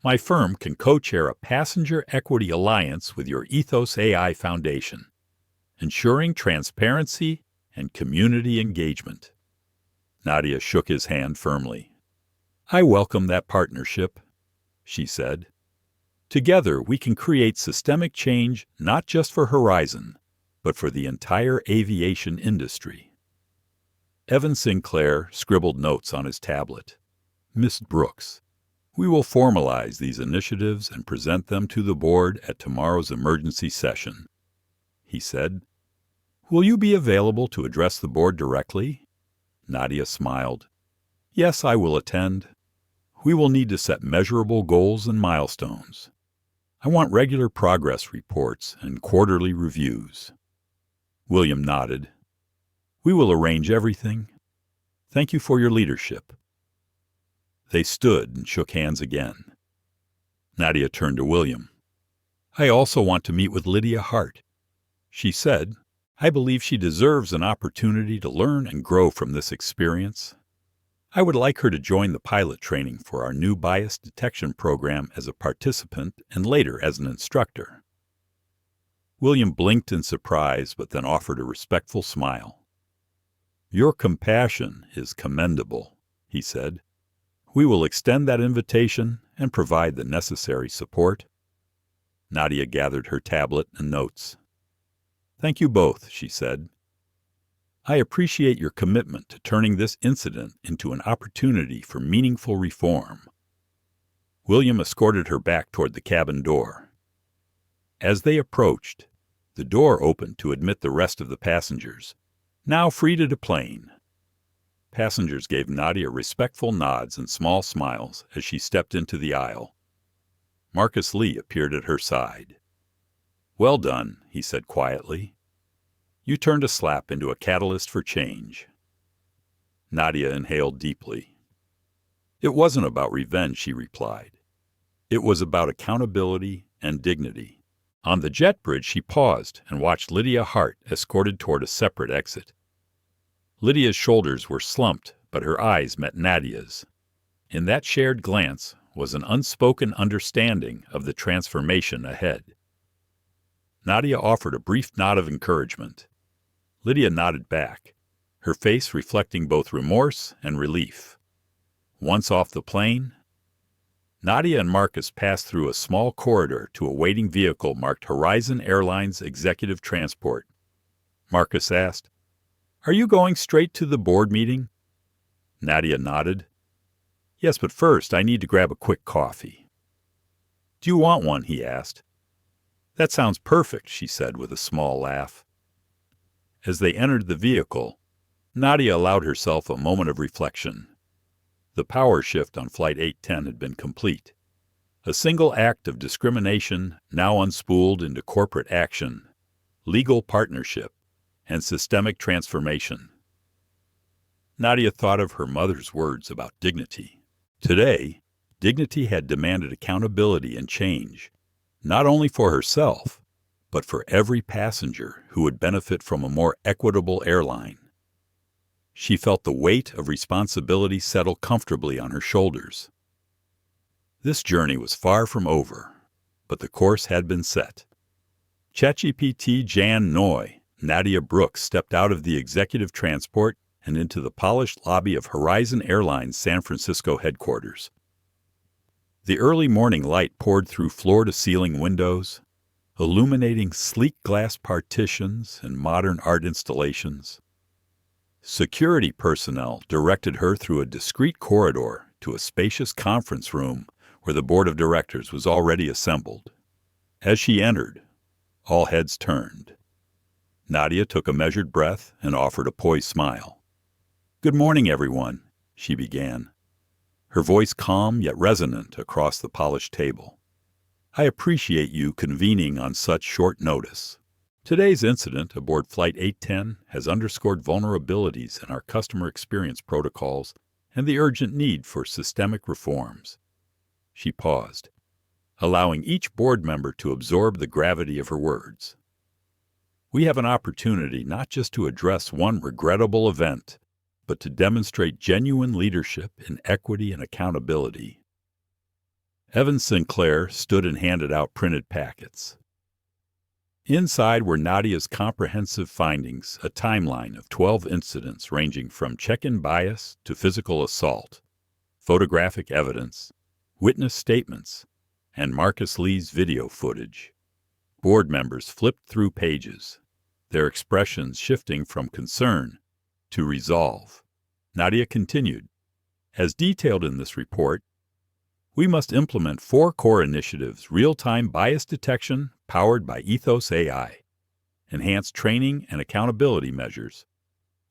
My firm can co-chair a passenger equity alliance with your EthosAI Foundation, ensuring transparency and community engagement. Nadia shook his hand firmly. I welcome that partnership, she said. Together, we can create systemic change not just for Horizon, but for the entire aviation industry. Evan Sinclair scribbled notes on his tablet. Miss Brooks, we will formalize these initiatives and present them to the board at tomorrow's emergency session, he said. Will you be available to address the board directly? Nadia smiled. Yes, I will attend. We will need to set measurable goals and milestones. I want regular progress reports and quarterly reviews. William nodded. We will arrange everything. Thank you for your leadership. They stood and shook hands again. Nadia turned to William. I also want to meet with Lydia Hart. She said, I believe she deserves an opportunity to learn and grow from this experience. I would like her to join the pilot training for our new bias detection program as a participant and later as an instructor. William blinked in surprise, but then offered a respectful smile. Your compassion is commendable, he said. We will extend that invitation and provide the necessary support. Nadia gathered her tablet and notes. Thank you both, she said. I appreciate your commitment to turning this incident into an opportunity for meaningful reform. William escorted her back toward the cabin door. As they approached, the door opened to admit the rest of the passengers, now free to deplane. Passengers gave Nadia respectful nods and small smiles as she stepped into the aisle. Marcus Lee appeared at her side. Well done, he said quietly. You turned a slap into a catalyst for change. Nadia inhaled deeply. It wasn't about revenge, she replied. It was about accountability and dignity. On the jet bridge, she paused and watched Lydia Hart escorted toward a separate exit. Lydia's shoulders were slumped, but her eyes met Nadia's. In that shared glance was an unspoken understanding of the transformation ahead. Nadia offered a brief nod of encouragement. Lydia nodded back, her face reflecting both remorse and relief. Once off the plane, Nadia and Marcus passed through a small corridor to a waiting vehicle marked Horizon Airlines Executive Transport. Marcus asked, Are you going straight to the board meeting? Nadia nodded. Yes, but first I need to grab a quick coffee. Do you want one? He asked. That sounds perfect, she said with a small laugh. As they entered the vehicle, Nadia allowed herself a moment of reflection. The power shift on Flight 810 had been complete. A single act of discrimination now unspooled into corporate action, legal partnership, and systemic transformation. Nadia thought of her mother's words about dignity. Today, dignity had demanded accountability and change, not only for herself, but for every passenger who would benefit from a more equitable airline. She felt the weight of responsibility settle comfortably on her shoulders. This journey was far from over, but the course had been set. ChatGPT Jan Noy, Nadia Brooks stepped out of the executive transport and into the polished lobby of Horizon Airlines San Francisco headquarters. The early morning light poured through floor-to-ceiling windows, illuminating sleek glass partitions and modern art installations. Security personnel directed her through a discreet corridor to a spacious conference room where the board of directors was already assembled. As she entered, all heads turned. Nadia took a measured breath and offered a poised smile. Good morning, everyone, she began, her voice calm yet resonant across the polished table. I appreciate you convening on such short notice. Today's incident aboard Flight 810 has underscored vulnerabilities in our customer experience protocols and the urgent need for systemic reforms. She paused, allowing each board member to absorb the gravity of her words. We have an opportunity not just to address one regrettable event, but to demonstrate genuine leadership in equity and accountability. Evan Sinclair stood and handed out printed packets. Inside were Nadia's comprehensive findings, a timeline of 12 incidents ranging from check-in bias to physical assault, photographic evidence, witness statements, and Marcus Lee's video footage. Board members flipped through pages, their expressions shifting from concern to resolve. Nadia continued, as detailed in this report, we must implement 4 core initiatives: real-time bias detection powered by EthosAI, enhanced training and accountability measures,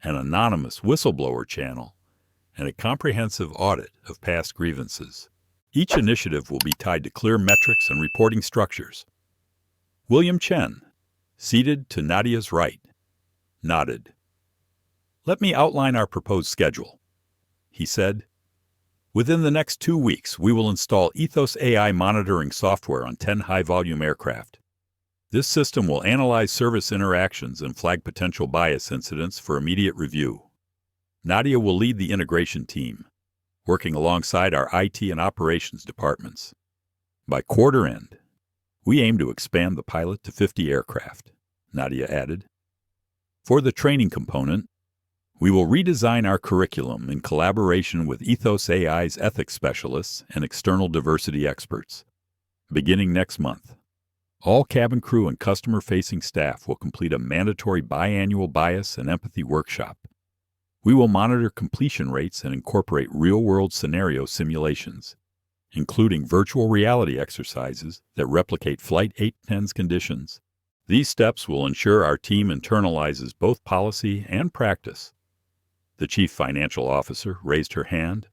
an anonymous whistleblower channel, and a comprehensive audit of past grievances. Each initiative will be tied to clear metrics and reporting structures. William Chen, seated to Nadia's right, nodded. Let me outline our proposed schedule, he said. Within the next 2 weeks, we will install EthosAI monitoring software on 10 high-volume aircraft. This system will analyze service interactions and flag potential bias incidents for immediate review. Nadia will lead the integration team, working alongside our IT and operations departments. By quarter end, we aim to expand the pilot to 50 aircraft, Nadia added. For the training component, we will redesign our curriculum in collaboration with EthosAI's ethics specialists and external diversity experts. Beginning next month, all cabin crew and customer-facing staff will complete a mandatory biannual bias and empathy workshop. We will monitor completion rates and incorporate real-world scenario simulations, including virtual reality exercises that replicate Flight 810's conditions. These steps will ensure our team internalizes both policy and practice. The chief financial officer raised her hand.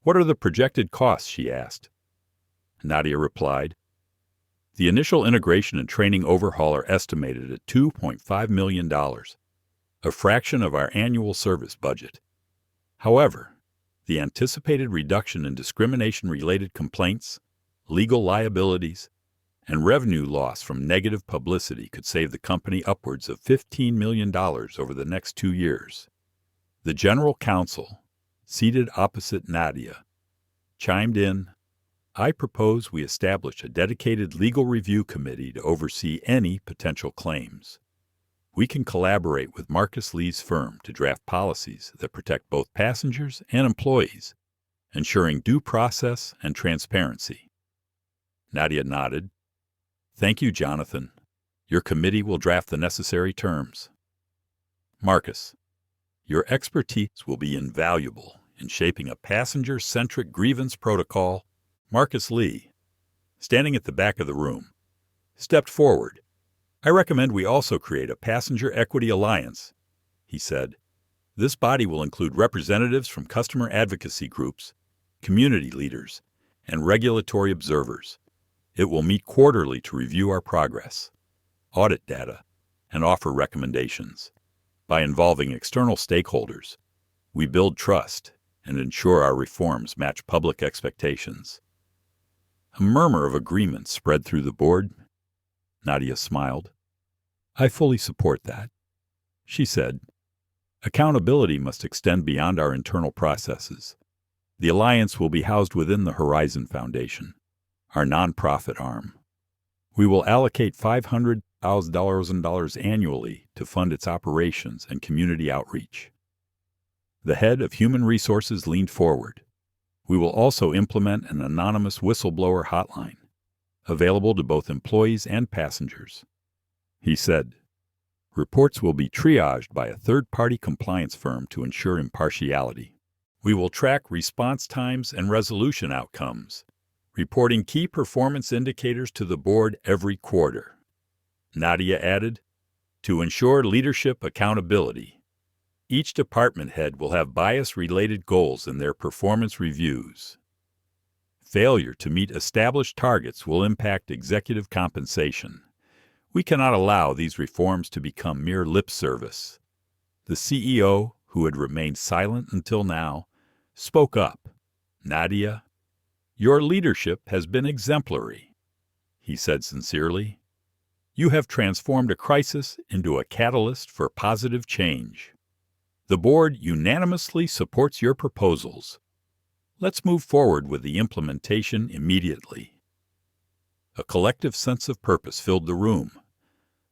"What are the projected costs?" she asked. Nadia replied, "The initial integration and training overhaul are estimated at $2.5 million, a fraction of our annual service budget. However, the anticipated reduction in discrimination-related complaints, legal liabilities, and revenue loss from negative publicity could save the company upwards of $15 million over the next 2 years. The general counsel, seated opposite Nadia, chimed in, "I propose we establish a dedicated legal review committee to oversee any potential claims. We can collaborate with Marcus Lee's firm to draft policies that protect both passengers and employees, ensuring due process and transparency." Nadia nodded. "Thank you, Jonathan. Your committee will draft the necessary terms." Marcus, your expertise will be invaluable in shaping a passenger-centric grievance protocol. Marcus Lee, standing at the back of the room, stepped forward. "I recommend we also create a passenger equity alliance," he said. "This body will include representatives from customer advocacy groups, community leaders, and regulatory observers. It will meet quarterly to review our progress, audit data, and offer recommendations. By involving external stakeholders, we build trust and ensure our reforms match public expectations." A murmur of agreement spread through the board. Nadia smiled. "I fully support that," she said. "Accountability must extend beyond our internal processes. The alliance will be housed within the Horizon Foundation, our nonprofit arm. We will allocate $500,000 annually to fund its operations and community outreach." The head of Human Resources leaned forward. "We will also implement an anonymous whistleblower hotline, available to both employees and passengers," he said. "Reports will be triaged by a third-party compliance firm to ensure impartiality. We will track response times and resolution outcomes, reporting key performance indicators to the board every quarter." Nadia added, "To ensure leadership accountability, each department head will have bias-related goals in their performance reviews. Failure to meet established targets will impact executive compensation. We cannot allow these reforms to become mere lip service." The CEO, who had remained silent until now, spoke up. "Nadia, your leadership has been exemplary," he said sincerely. "You have transformed a crisis into a catalyst for positive change. The board unanimously supports your proposals. Let's move forward with the implementation immediately." A collective sense of purpose filled the room.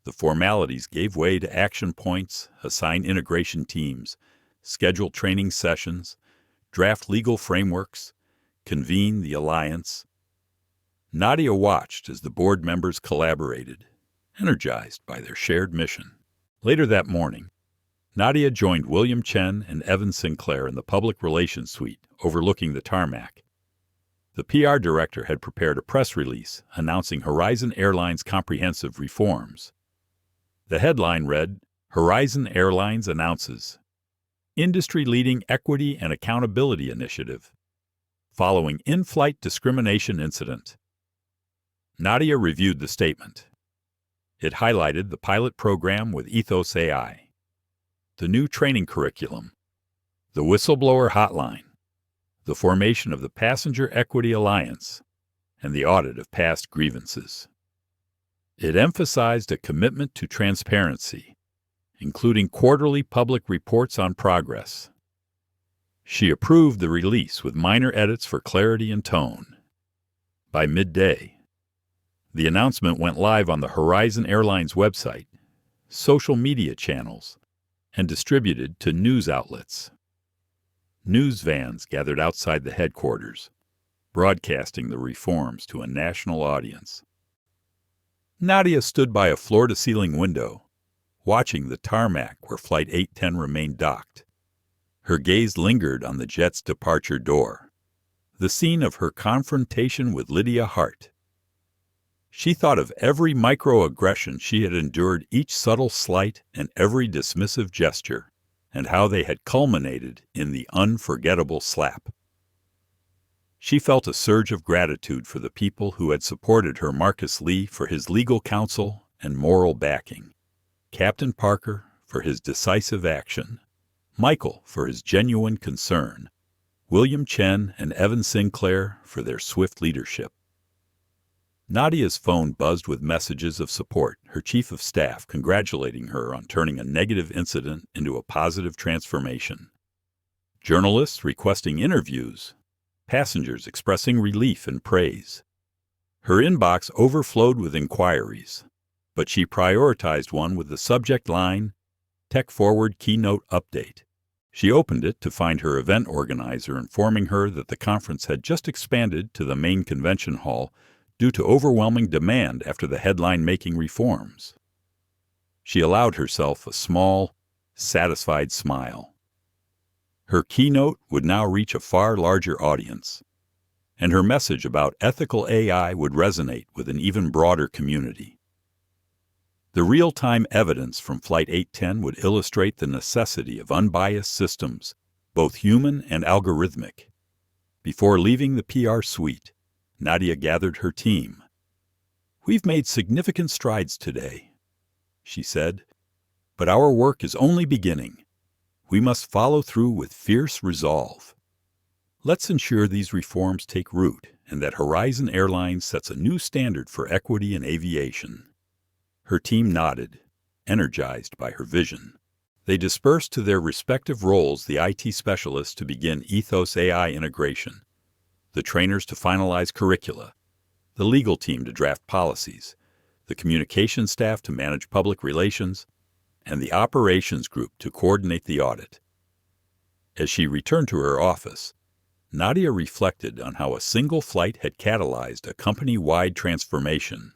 The formalities gave way to action points, assign integration teams, schedule training sessions, draft legal frameworks, convene the alliance. Nadia watched as the board members collaborated, energized by their shared mission. Later that morning, Nadia joined William Chen and Evan Sinclair in the public relations suite overlooking the tarmac. The PR director had prepared a press release announcing Horizon Airline's comprehensive reforms. The headline read, "Horizon Airlines announces industry-leading equity and accountability initiative following in-flight discrimination incident." Nadia reviewed the statement. It highlighted the pilot program with EthosAI, the new training curriculum, the whistleblower hotline, the formation of the Passenger Equity Alliance, and the audit of past grievances. It emphasized a commitment to transparency, including quarterly public reports on progress. She approved the release with minor edits for clarity and tone. By midday, the announcement went live on the Horizon Airlines website, social media channels, and distributed to news outlets. News vans gathered outside the headquarters, broadcasting the reforms to a national audience. Nadia stood by a floor-to-ceiling window, watching the tarmac where Flight 810 remained docked. Her gaze lingered on the jet's departure door, the scene of her confrontation with Lydia Hart. She thought of every microaggression she had endured, each subtle slight and every dismissive gesture, and how they had culminated in the unforgettable slap. She felt a surge of gratitude for the people who had supported her, Marcus Lee for his legal counsel and moral backing, Captain Parker for his decisive action, Michael for his genuine concern, William Chen and Evan Sinclair for their swift leadership. Nadia's phone buzzed with messages of support, her chief of staff congratulating her on turning a negative incident into a positive transformation. Journalists requesting interviews, passengers expressing relief and praise. Her inbox overflowed with inquiries, but she prioritized one with the subject line, Tech Forward Keynote Update. She opened it to find her event organizer informing her that the conference had just expanded to the main convention hall due to overwhelming demand after the headline-making reforms. She allowed herself a small, satisfied smile. Her keynote would now reach a far larger audience, and her message about ethical AI would resonate with an even broader community. The real-time evidence from Flight 810 would illustrate the necessity of unbiased systems, both human and algorithmic. Before leaving the PR suite, Nadia gathered her team. "We've made significant strides today," she said, "but our work is only beginning. We must follow through with fierce resolve. Let's ensure these reforms take root and that Horizon Airlines sets a new standard for equity in aviation." Her team nodded, energized by her vision. They dispersed to their respective roles, the IT specialists to begin EthosAI integration, the trainers to finalize curricula, the legal team to draft policies, the communications staff to manage public relations, and the operations group to coordinate the audit. As she returned to her office, Nadia reflected on how a single flight had catalyzed a company-wide transformation.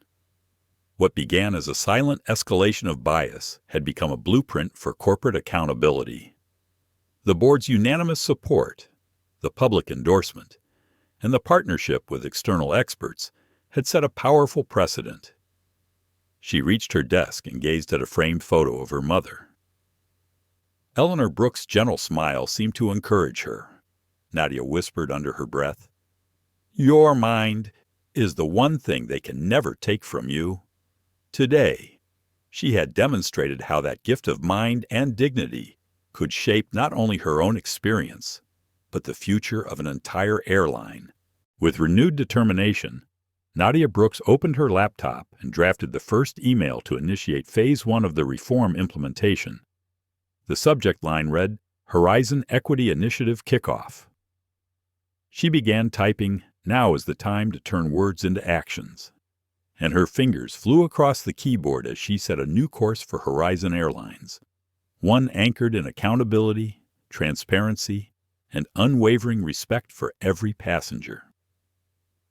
What began as a silent escalation of bias had become a blueprint for corporate accountability. The board's unanimous support, the public endorsement, and the partnership with external experts had set a powerful precedent. She reached her desk and gazed at a framed photo of her mother. Eleanor Brooks' gentle smile seemed to encourage her. Nadia whispered under her breath, "Your mind is the one thing they can never take from you." Today, she had demonstrated how that gift of mind and dignity could shape not only her own experience, but the future of an entire airline. With renewed determination, Nadia Brooks opened her laptop and drafted the first email to initiate Phase 1 of the reform implementation. The subject line read, "Horizon Equity Initiative Kickoff." She began typing, "Now is the time to turn words into actions," and her fingers flew across the keyboard as she set a new course for Horizon Airlines, one anchored in accountability, transparency, and unwavering respect for every passenger.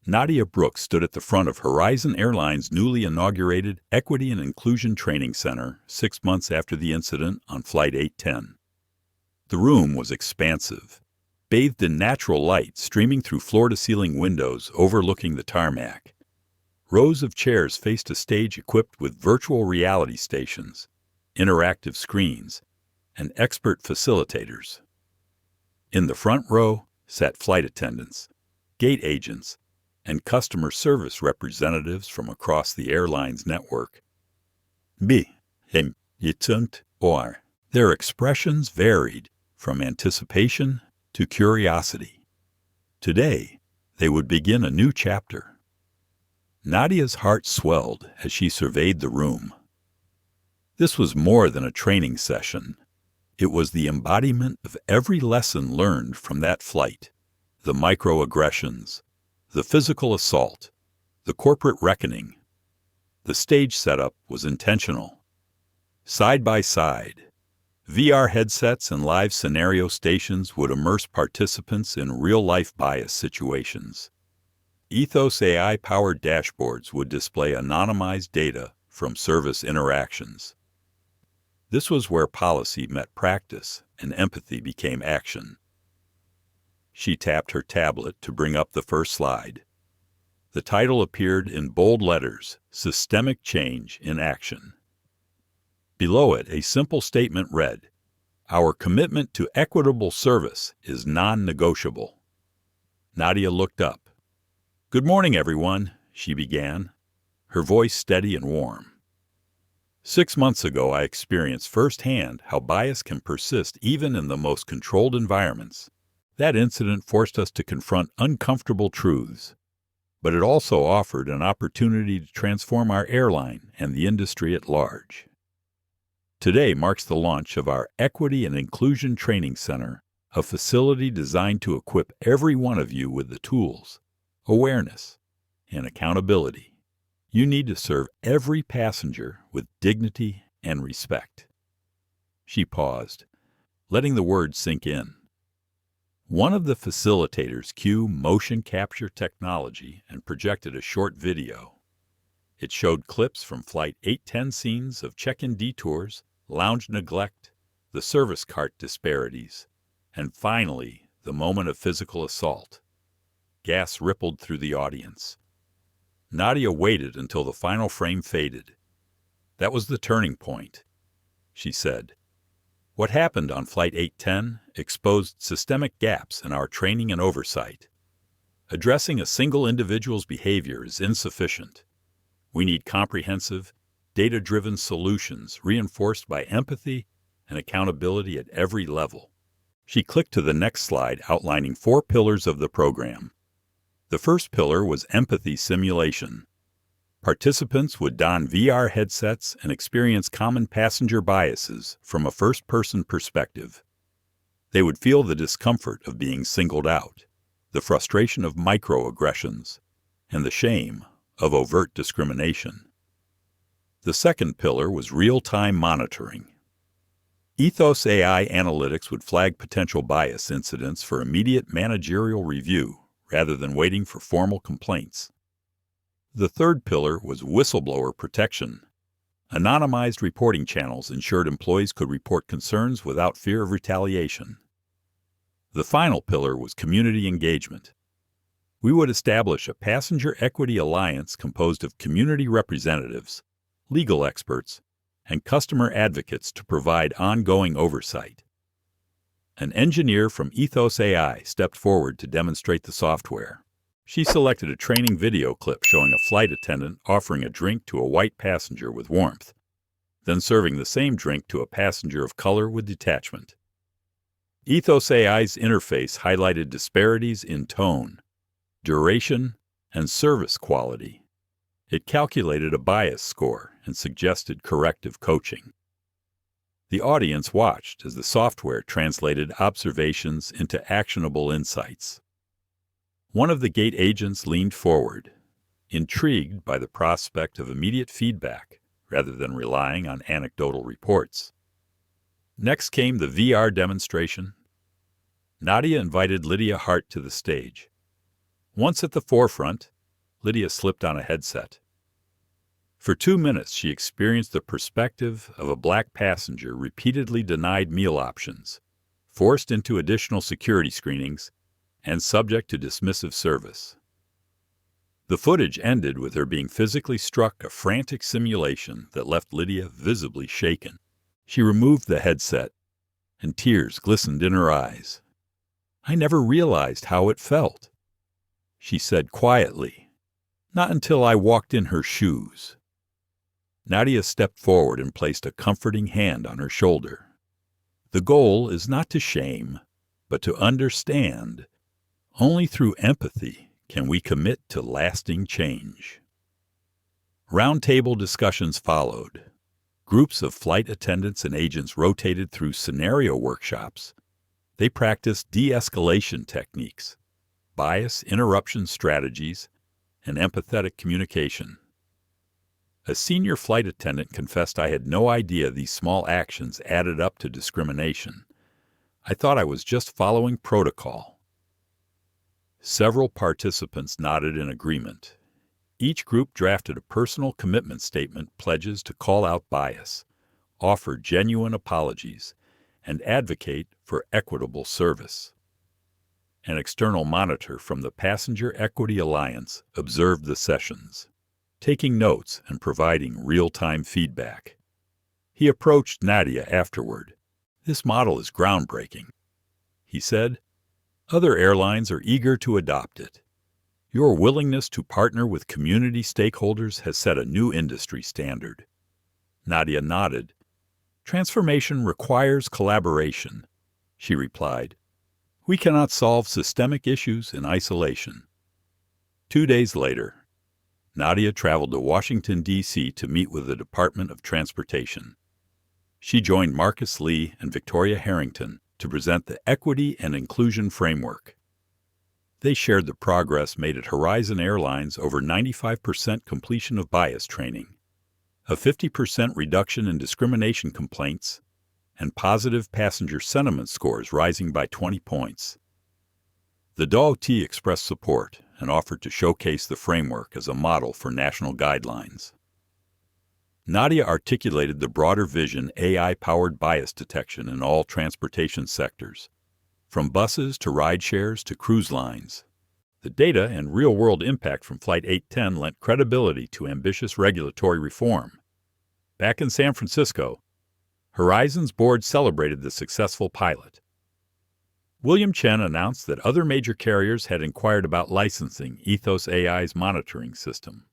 Nadia Brooks stood at the front of Horizon Airlines' newly inaugurated Equity and Inclusion Training Center 6 months after the incident on Flight 810. The room was expansive, bathed in natural light streaming through floor-to-ceiling windows overlooking the tarmac. Rows of chairs faced a stage equipped with virtual reality stations, interactive screens, and expert facilitators. In the front row sat flight attendants, gate agents, and customer service representatives from across the airline's network. Their expressions varied from anticipation to curiosity. Today, they would begin a new chapter. Nadia's heart swelled as she surveyed the room. This was more than a training session. It was the embodiment of every lesson learned from that flight. The microaggressions, the physical assault, the corporate reckoning. The stage setup was intentional. Side by side, VR headsets and live scenario stations would immerse participants in real-life bias situations. EthosAI-powered dashboards would display anonymized data from service interactions. This was where policy met practice and empathy became action. She tapped her tablet to bring up the first slide. The title appeared in bold letters, Systemic Change in Action. Below it, a simple statement read, "Our commitment to equitable service is non-negotiable." Nadia looked up. "Good morning, everyone," she began, her voice steady and warm. 6 months ago, I experienced firsthand how bias can persist even in the most controlled environments. That incident forced us to confront uncomfortable truths, but it also offered an opportunity to transform our airline and the industry at large. Today marks the launch of our Equity and Inclusion Training Center, a facility designed to equip every one of you with the tools, awareness, and accountability you need to serve every passenger with dignity and respect. She paused, letting the words sink in. One of the facilitators cued motion capture technology and projected a short video. It showed clips from Flight 810 scenes of check-in detours, lounge neglect, the service cart disparities, and finally, the moment of physical assault. Gas rippled through the audience. Nadia waited until the final frame faded. "That was the turning point," she said. "What happened on Flight 810 exposed systemic gaps in our training and oversight. Addressing a single individual's behavior is insufficient. We need comprehensive, data-driven solutions reinforced by empathy and accountability at every level." She clicked to the next slide outlining 4 pillars of the program. The first pillar was empathy simulation. Participants would don VR headsets and experience common passenger biases from a first-person perspective. They would feel the discomfort of being singled out, the frustration of microaggressions, and the shame of overt discrimination. The second pillar was real-time monitoring. EthosAI analytics would flag potential bias incidents for immediate managerial review rather than waiting for formal complaints. The third pillar was whistleblower protection. Anonymized reporting channels ensured employees could report concerns without fear of retaliation. The final pillar was community engagement. We would establish a passenger equity alliance composed of community representatives, legal experts, and customer advocates to provide ongoing oversight. An engineer from EthosAI stepped forward to demonstrate the software. She selected a training video clip showing a flight attendant offering a drink to a white passenger with warmth, then serving the same drink to a passenger of color with detachment. EthosAI's interface highlighted disparities in tone, duration, and service quality. It calculated a bias score and suggested corrective coaching. The audience watched as the software translated observations into actionable insights. One of the gate agents leaned forward, intrigued by the prospect of immediate feedback rather than relying on anecdotal reports. Next came the VR demonstration. Nadia invited Lydia Hart to the stage. Once at the forefront, Lydia slipped on a headset. For 2 minutes, she experienced the perspective of a black passenger repeatedly denied meal options, forced into additional security screenings, and subject to dismissive service. The footage ended with her being physically struck, a frantic simulation that left Lydia visibly shaken. She removed the headset, and tears glistened in her eyes. "I never realized how it felt," she said quietly. "Not until I walked in her shoes." Nadia stepped forward and placed a comforting hand on her shoulder. "The goal is not to shame, but to understand. Only through empathy can we commit to lasting change. Roundtable discussions followed. Groups of flight attendants and agents rotated through scenario workshops. They practiced de-escalation techniques, bias interruption strategies, and empathetic communication. A senior flight attendant confessed, "I had no idea these small actions added up to discrimination. I thought I was just following protocol." Several participants nodded in agreement. Each group drafted a personal commitment statement, pledges to call out bias, offer genuine apologies, and advocate for equitable service. An external monitor from the Passenger Equity Alliance observed the sessions, taking notes and providing real-time feedback. He approached Nadia afterward. "This model is groundbreaking," he said. "Other airlines are eager to adopt it. Your willingness to partner with community stakeholders has set a new industry standard." Nadia nodded. "Transformation requires collaboration," she replied. "We cannot solve systemic issues in isolation." 2 days later, Nadia traveled to Washington, D.C. to meet with the Department of Transportation. She joined Marcus Lee and Victoria Harrington to present the Equity and Inclusion Framework. They shared the progress made at Horizon Airlines, over 95% completion of bias training, a 50% reduction in discrimination complaints, and positive passenger sentiment scores rising by 20 points. The DOT expressed support and offered to showcase the framework as a model for national guidelines. Nadia articulated the broader vision: AI-powered bias detection in all transportation sectors, from buses to rideshares to cruise lines. The data and real-world impact from Flight 810 lent credibility to ambitious regulatory reform. Back in San Francisco, Horizon's board celebrated the successful pilot. William Chen announced that other major carriers had inquired about licensing EthosAI's monitoring system.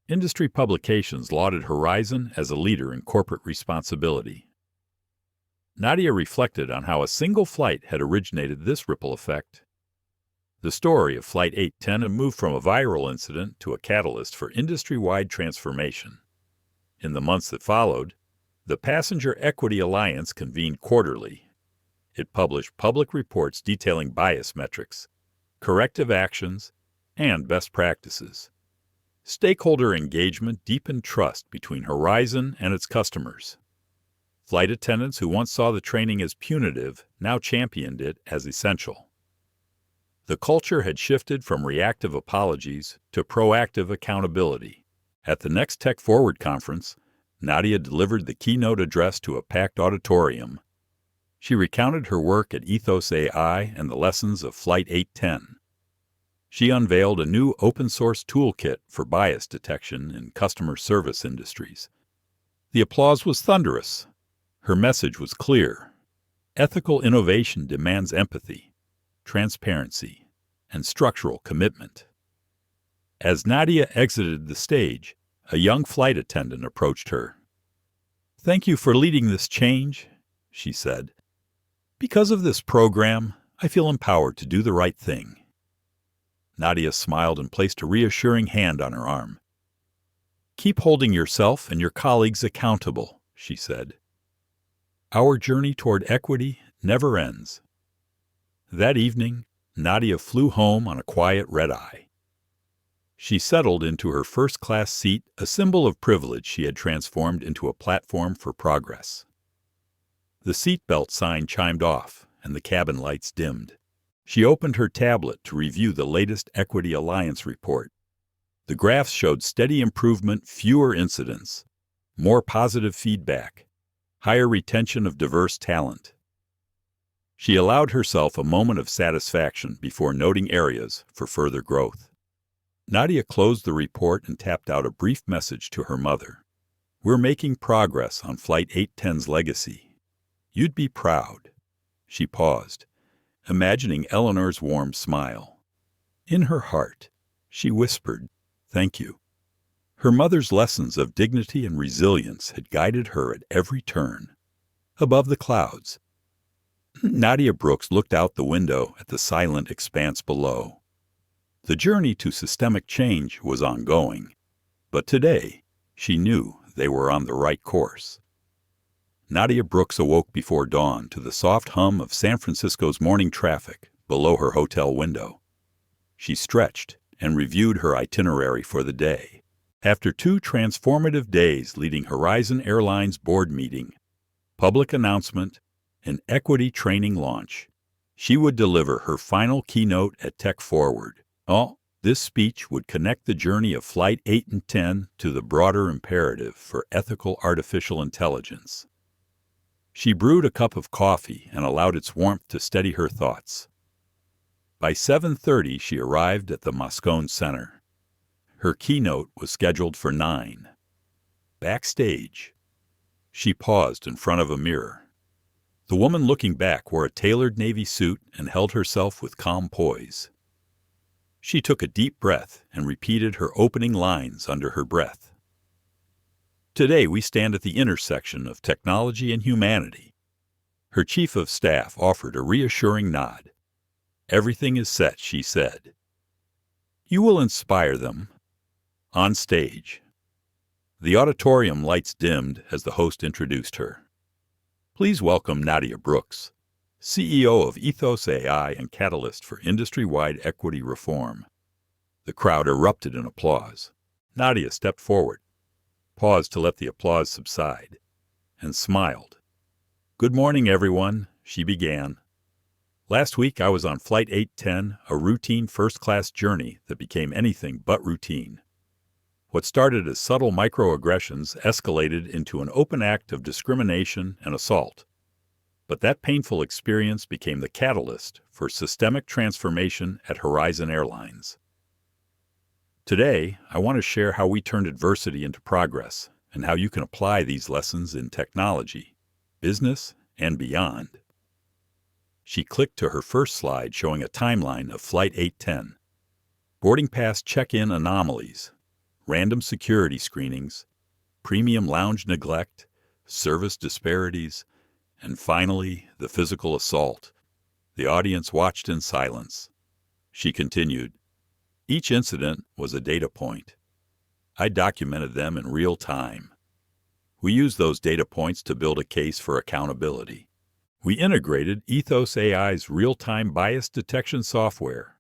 Industry publications lauded Horizon as a leader in corporate responsibility. Nadia reflected on how a single flight had originated this ripple effect. The story of Flight 810 had moved from a viral incident to a catalyst for industry-wide transformation. In the months that followed, the Passenger Equity Alliance convened quarterly. It published public reports detailing bias metrics, corrective actions, and best practices. Stakeholder engagement deepened trust between Horizon and its customers. Flight attendants who once saw the training as punitive now championed it as essential. The culture had shifted from reactive apologies to proactive accountability. At the next Tech Forward conference, Nadia delivered the keynote address to a packed auditorium. She recounted her work at EthosAI and the lessons of Flight 810. She unveiled a new open-source toolkit for bias detection in customer service industries. The applause was thunderous. Her message was clear. Ethical innovation demands empathy, transparency, and structural commitment. As Nadia exited the stage, a young flight attendant approached her. "Thank you for leading this change," she said. "Because of this program, I feel empowered to do the right thing." Nadia smiled and placed a reassuring hand on her arm. "Keep holding yourself and your colleagues accountable," she said. "Our journey toward equity never ends." That evening, Nadia flew home on a quiet red-eye. She settled into her first-class seat, a symbol of privilege she had transformed into a platform for progress. The seatbelt sign chimed off, and the cabin lights dimmed. She opened her tablet to review the latest Equity Alliance report. The graphs showed steady improvement, fewer incidents, more positive feedback, higher retention of diverse talent. She allowed herself a moment of satisfaction before noting areas for further growth. Nadia closed the report and tapped out a brief message to her mother. "We're making progress on Flight 810's legacy. You'd be proud." She paused, imagining Eleanor's warm smile. In her heart, she whispered, "Thank you." Her mother's lessons of dignity and resilience had guided her at every turn. Above the clouds, Nadia Brooks looked out the window at the silent expanse below. The journey to systemic change was ongoing, but today she knew they were on the right course. Nadia Brooks awoke before dawn to the soft hum of San Francisco's morning traffic below her hotel window. She stretched and reviewed her itinerary for the day. After 2 transformative days leading Horizon Airlines board meeting, public announcement, and equity training launch, she would deliver her final keynote at Tech Forward. This speech would connect the journey of Flight 8 and 10 to the broader imperative for ethical artificial intelligence. She brewed a cup of coffee and allowed its warmth to steady her thoughts. By 7:30, she arrived at the Moscone Center. Her keynote was scheduled for 9. Backstage, she paused in front of a mirror. The woman looking back wore a tailored navy suit and held herself with calm poise. She took a deep breath and repeated her opening lines under her breath. Today we stand at the intersection of technology and humanity. Her chief of staff offered a reassuring nod. Everything is set, she said. You will inspire them. On stage. The auditorium lights dimmed as the host introduced her. Please welcome Nadia Brooks, CEO of EthosAI and catalyst for industry-wide equity reform. The crowd erupted in applause. Nadia stepped forward, paused to let the applause subside, and smiled. Good morning, everyone, she began. Last week I was on Flight 810, a routine first-class journey that became anything but routine. What started as subtle microaggressions escalated into an open act of discrimination and assault. But that painful experience became the catalyst for systemic transformation at Horizon Airlines. Today, I want to share how we turned adversity into progress and how you can apply these lessons in technology, business, and beyond. She clicked to her first slide showing a timeline of Flight 810. Boarding pass check-in anomalies, random security screenings, premium lounge neglect, service disparities, and finally, the physical assault. The audience watched in silence. She continued, each incident was a data point. I documented them in real time. We used those data points to build a case for accountability. We integrated EthosAI's real-time bias detection software,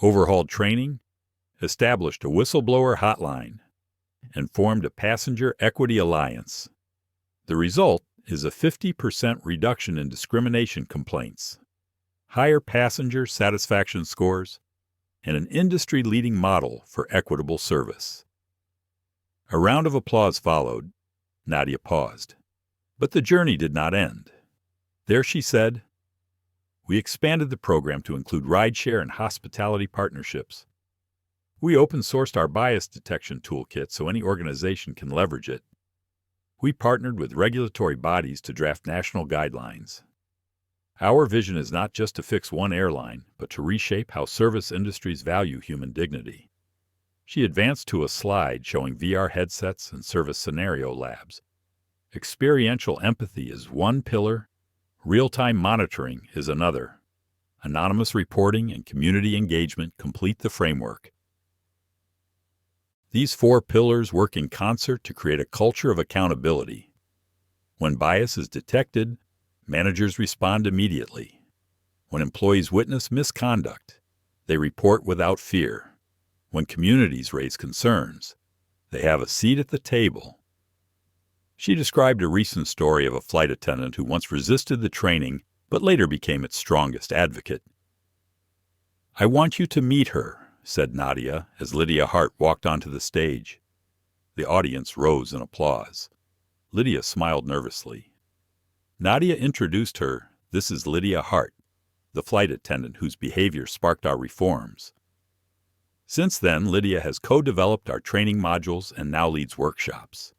overhauled training, established a whistleblower hotline, and formed a passenger equity alliance. The result is a 50% reduction in discrimination complaints, higher passenger satisfaction scores, and an industry-leading model for equitable service. A round of applause followed. Nadia paused. But the journey did not end. There she said, we expanded the program to include rideshare and hospitality partnerships. We open-sourced our bias detection toolkit so any organization can leverage it. We partnered with regulatory bodies to draft national guidelines. Our vision is not just to fix one airline, but to reshape how service industries value human dignity. She advanced to a slide showing VR headsets and service scenario labs. Experiential empathy is one pillar, real-time monitoring is another. Anonymous reporting and community engagement complete the framework. These 4 pillars work in concert to create a culture of accountability. When bias is detected, managers respond immediately. When employees witness misconduct, they report without fear. When communities raise concerns, they have a seat at the table. She described a recent story of a flight attendant who once resisted the training but later became its strongest advocate. I want you to meet her, said Nadia as Lydia Hart walked onto the stage. The audience rose in applause. Lydia smiled nervously. Nadia introduced her. This is Lydia Hart, the flight attendant whose behavior sparked our reforms. Since then, Lydia has co-developed our training modules and now leads workshops.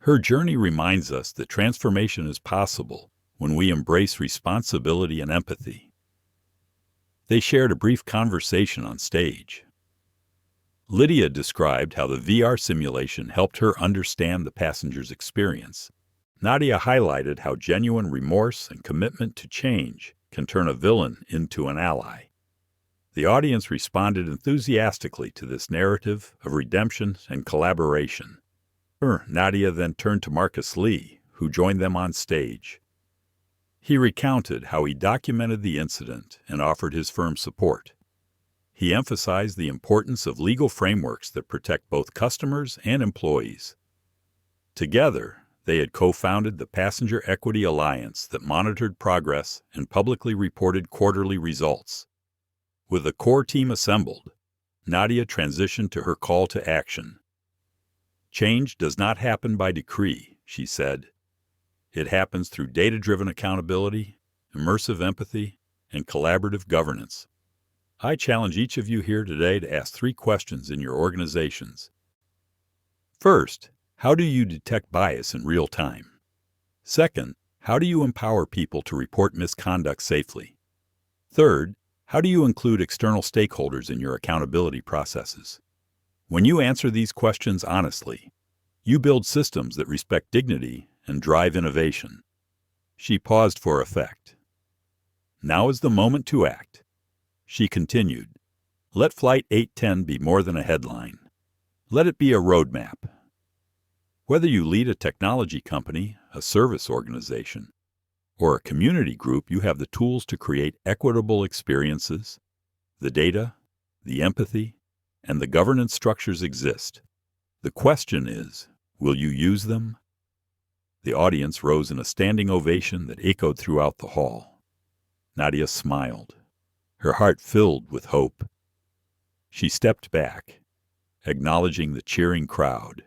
Her journey reminds us that transformation is possible when we embrace responsibility and empathy. They shared a brief conversation on stage. Lydia described how the VR simulation helped her understand the passenger's experience. Nadia highlighted how genuine remorse and commitment to change can turn a villain into an ally. The audience responded enthusiastically to this narrative of redemption and collaboration. Nadia then turned to Marcus Lee, who joined them on stage. He recounted how he documented the incident and offered his firm's support. He emphasized the importance of legal frameworks that protect both customers and employees. Together, they had co-founded the Passenger Equity Alliance that monitored progress and publicly reported quarterly results. With the core team assembled, Nadia transitioned to her call to action. "Change does not happen by decree," she said. "It happens through data-driven accountability, immersive empathy, and collaborative governance." I challenge each of you here today to ask 3 questions in your organizations. First, how do you detect bias in real time? Second, how do you empower people to report misconduct safely? Third, how do you include external stakeholders in your accountability processes? When you answer these questions honestly, you build systems that respect dignity and drive innovation. She paused for effect. Now is the moment to act. She continued, "Let Flight 810 be more than a headline. Let it be a roadmap." Whether you lead a technology company, a service organization, or a community group, you have the tools to create equitable experiences. The data, the empathy, and the governance structures exist. The question is, will you use them? The audience rose in a standing ovation that echoed throughout the hall. Nadia smiled, her heart filled with hope. She stepped back, acknowledging the cheering crowd.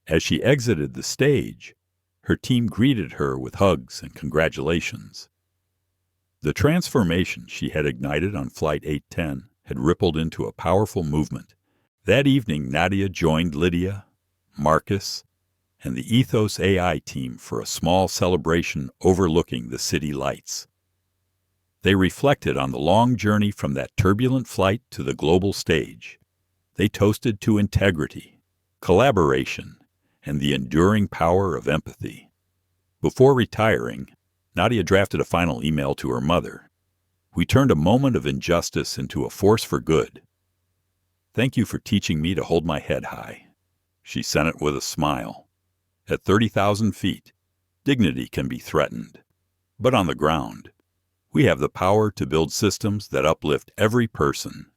As she exited the stage, her team greeted her with hugs and congratulations. The transformation she had ignited on Flight 810 had rippled into a powerful movement. That evening, Nadia joined Lydia, Marcus, and the EthosAI team for a small celebration overlooking the city lights. They reflected on the long journey from that turbulent flight to the global stage. They toasted to integrity, collaboration, and the enduring power of empathy. Before retiring, Nadia drafted a final email to her mother. "We turned a moment of injustice into a force for good. Thank you for teaching me to hold my head high." She sent it with a smile. At 30,000 feet, dignity can be threatened. But on the ground, we have the power to build systems that uplift every person.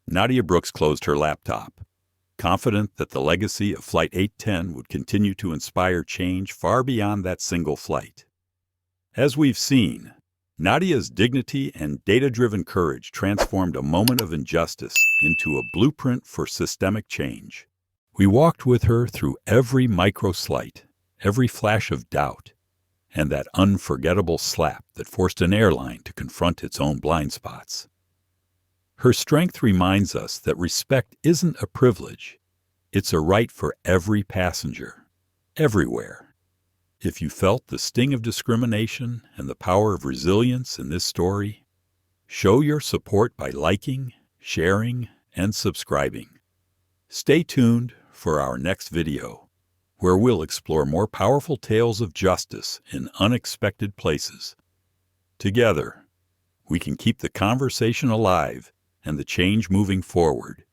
Nadia Brooks closed her laptop, confident that the legacy of Flight 810 would continue to inspire change far beyond that single flight. As we've seen, Nadia's dignity and data-driven courage transformed a moment of injustice into a blueprint for systemic change. We walked with her through every micro-slight, every flash of doubt, and that unforgettable slap that forced an airline to confront its own blind spots. Her strength reminds us that respect isn't a privilege. It's a right for every passenger, everywhere. If you felt the sting of discrimination and the power of resilience in this story, show your support by liking, sharing, and subscribing. Stay tuned for our next video, where we'll explore more powerful tales of justice in unexpected places. Together, we can keep the conversation alive and the change moving forward.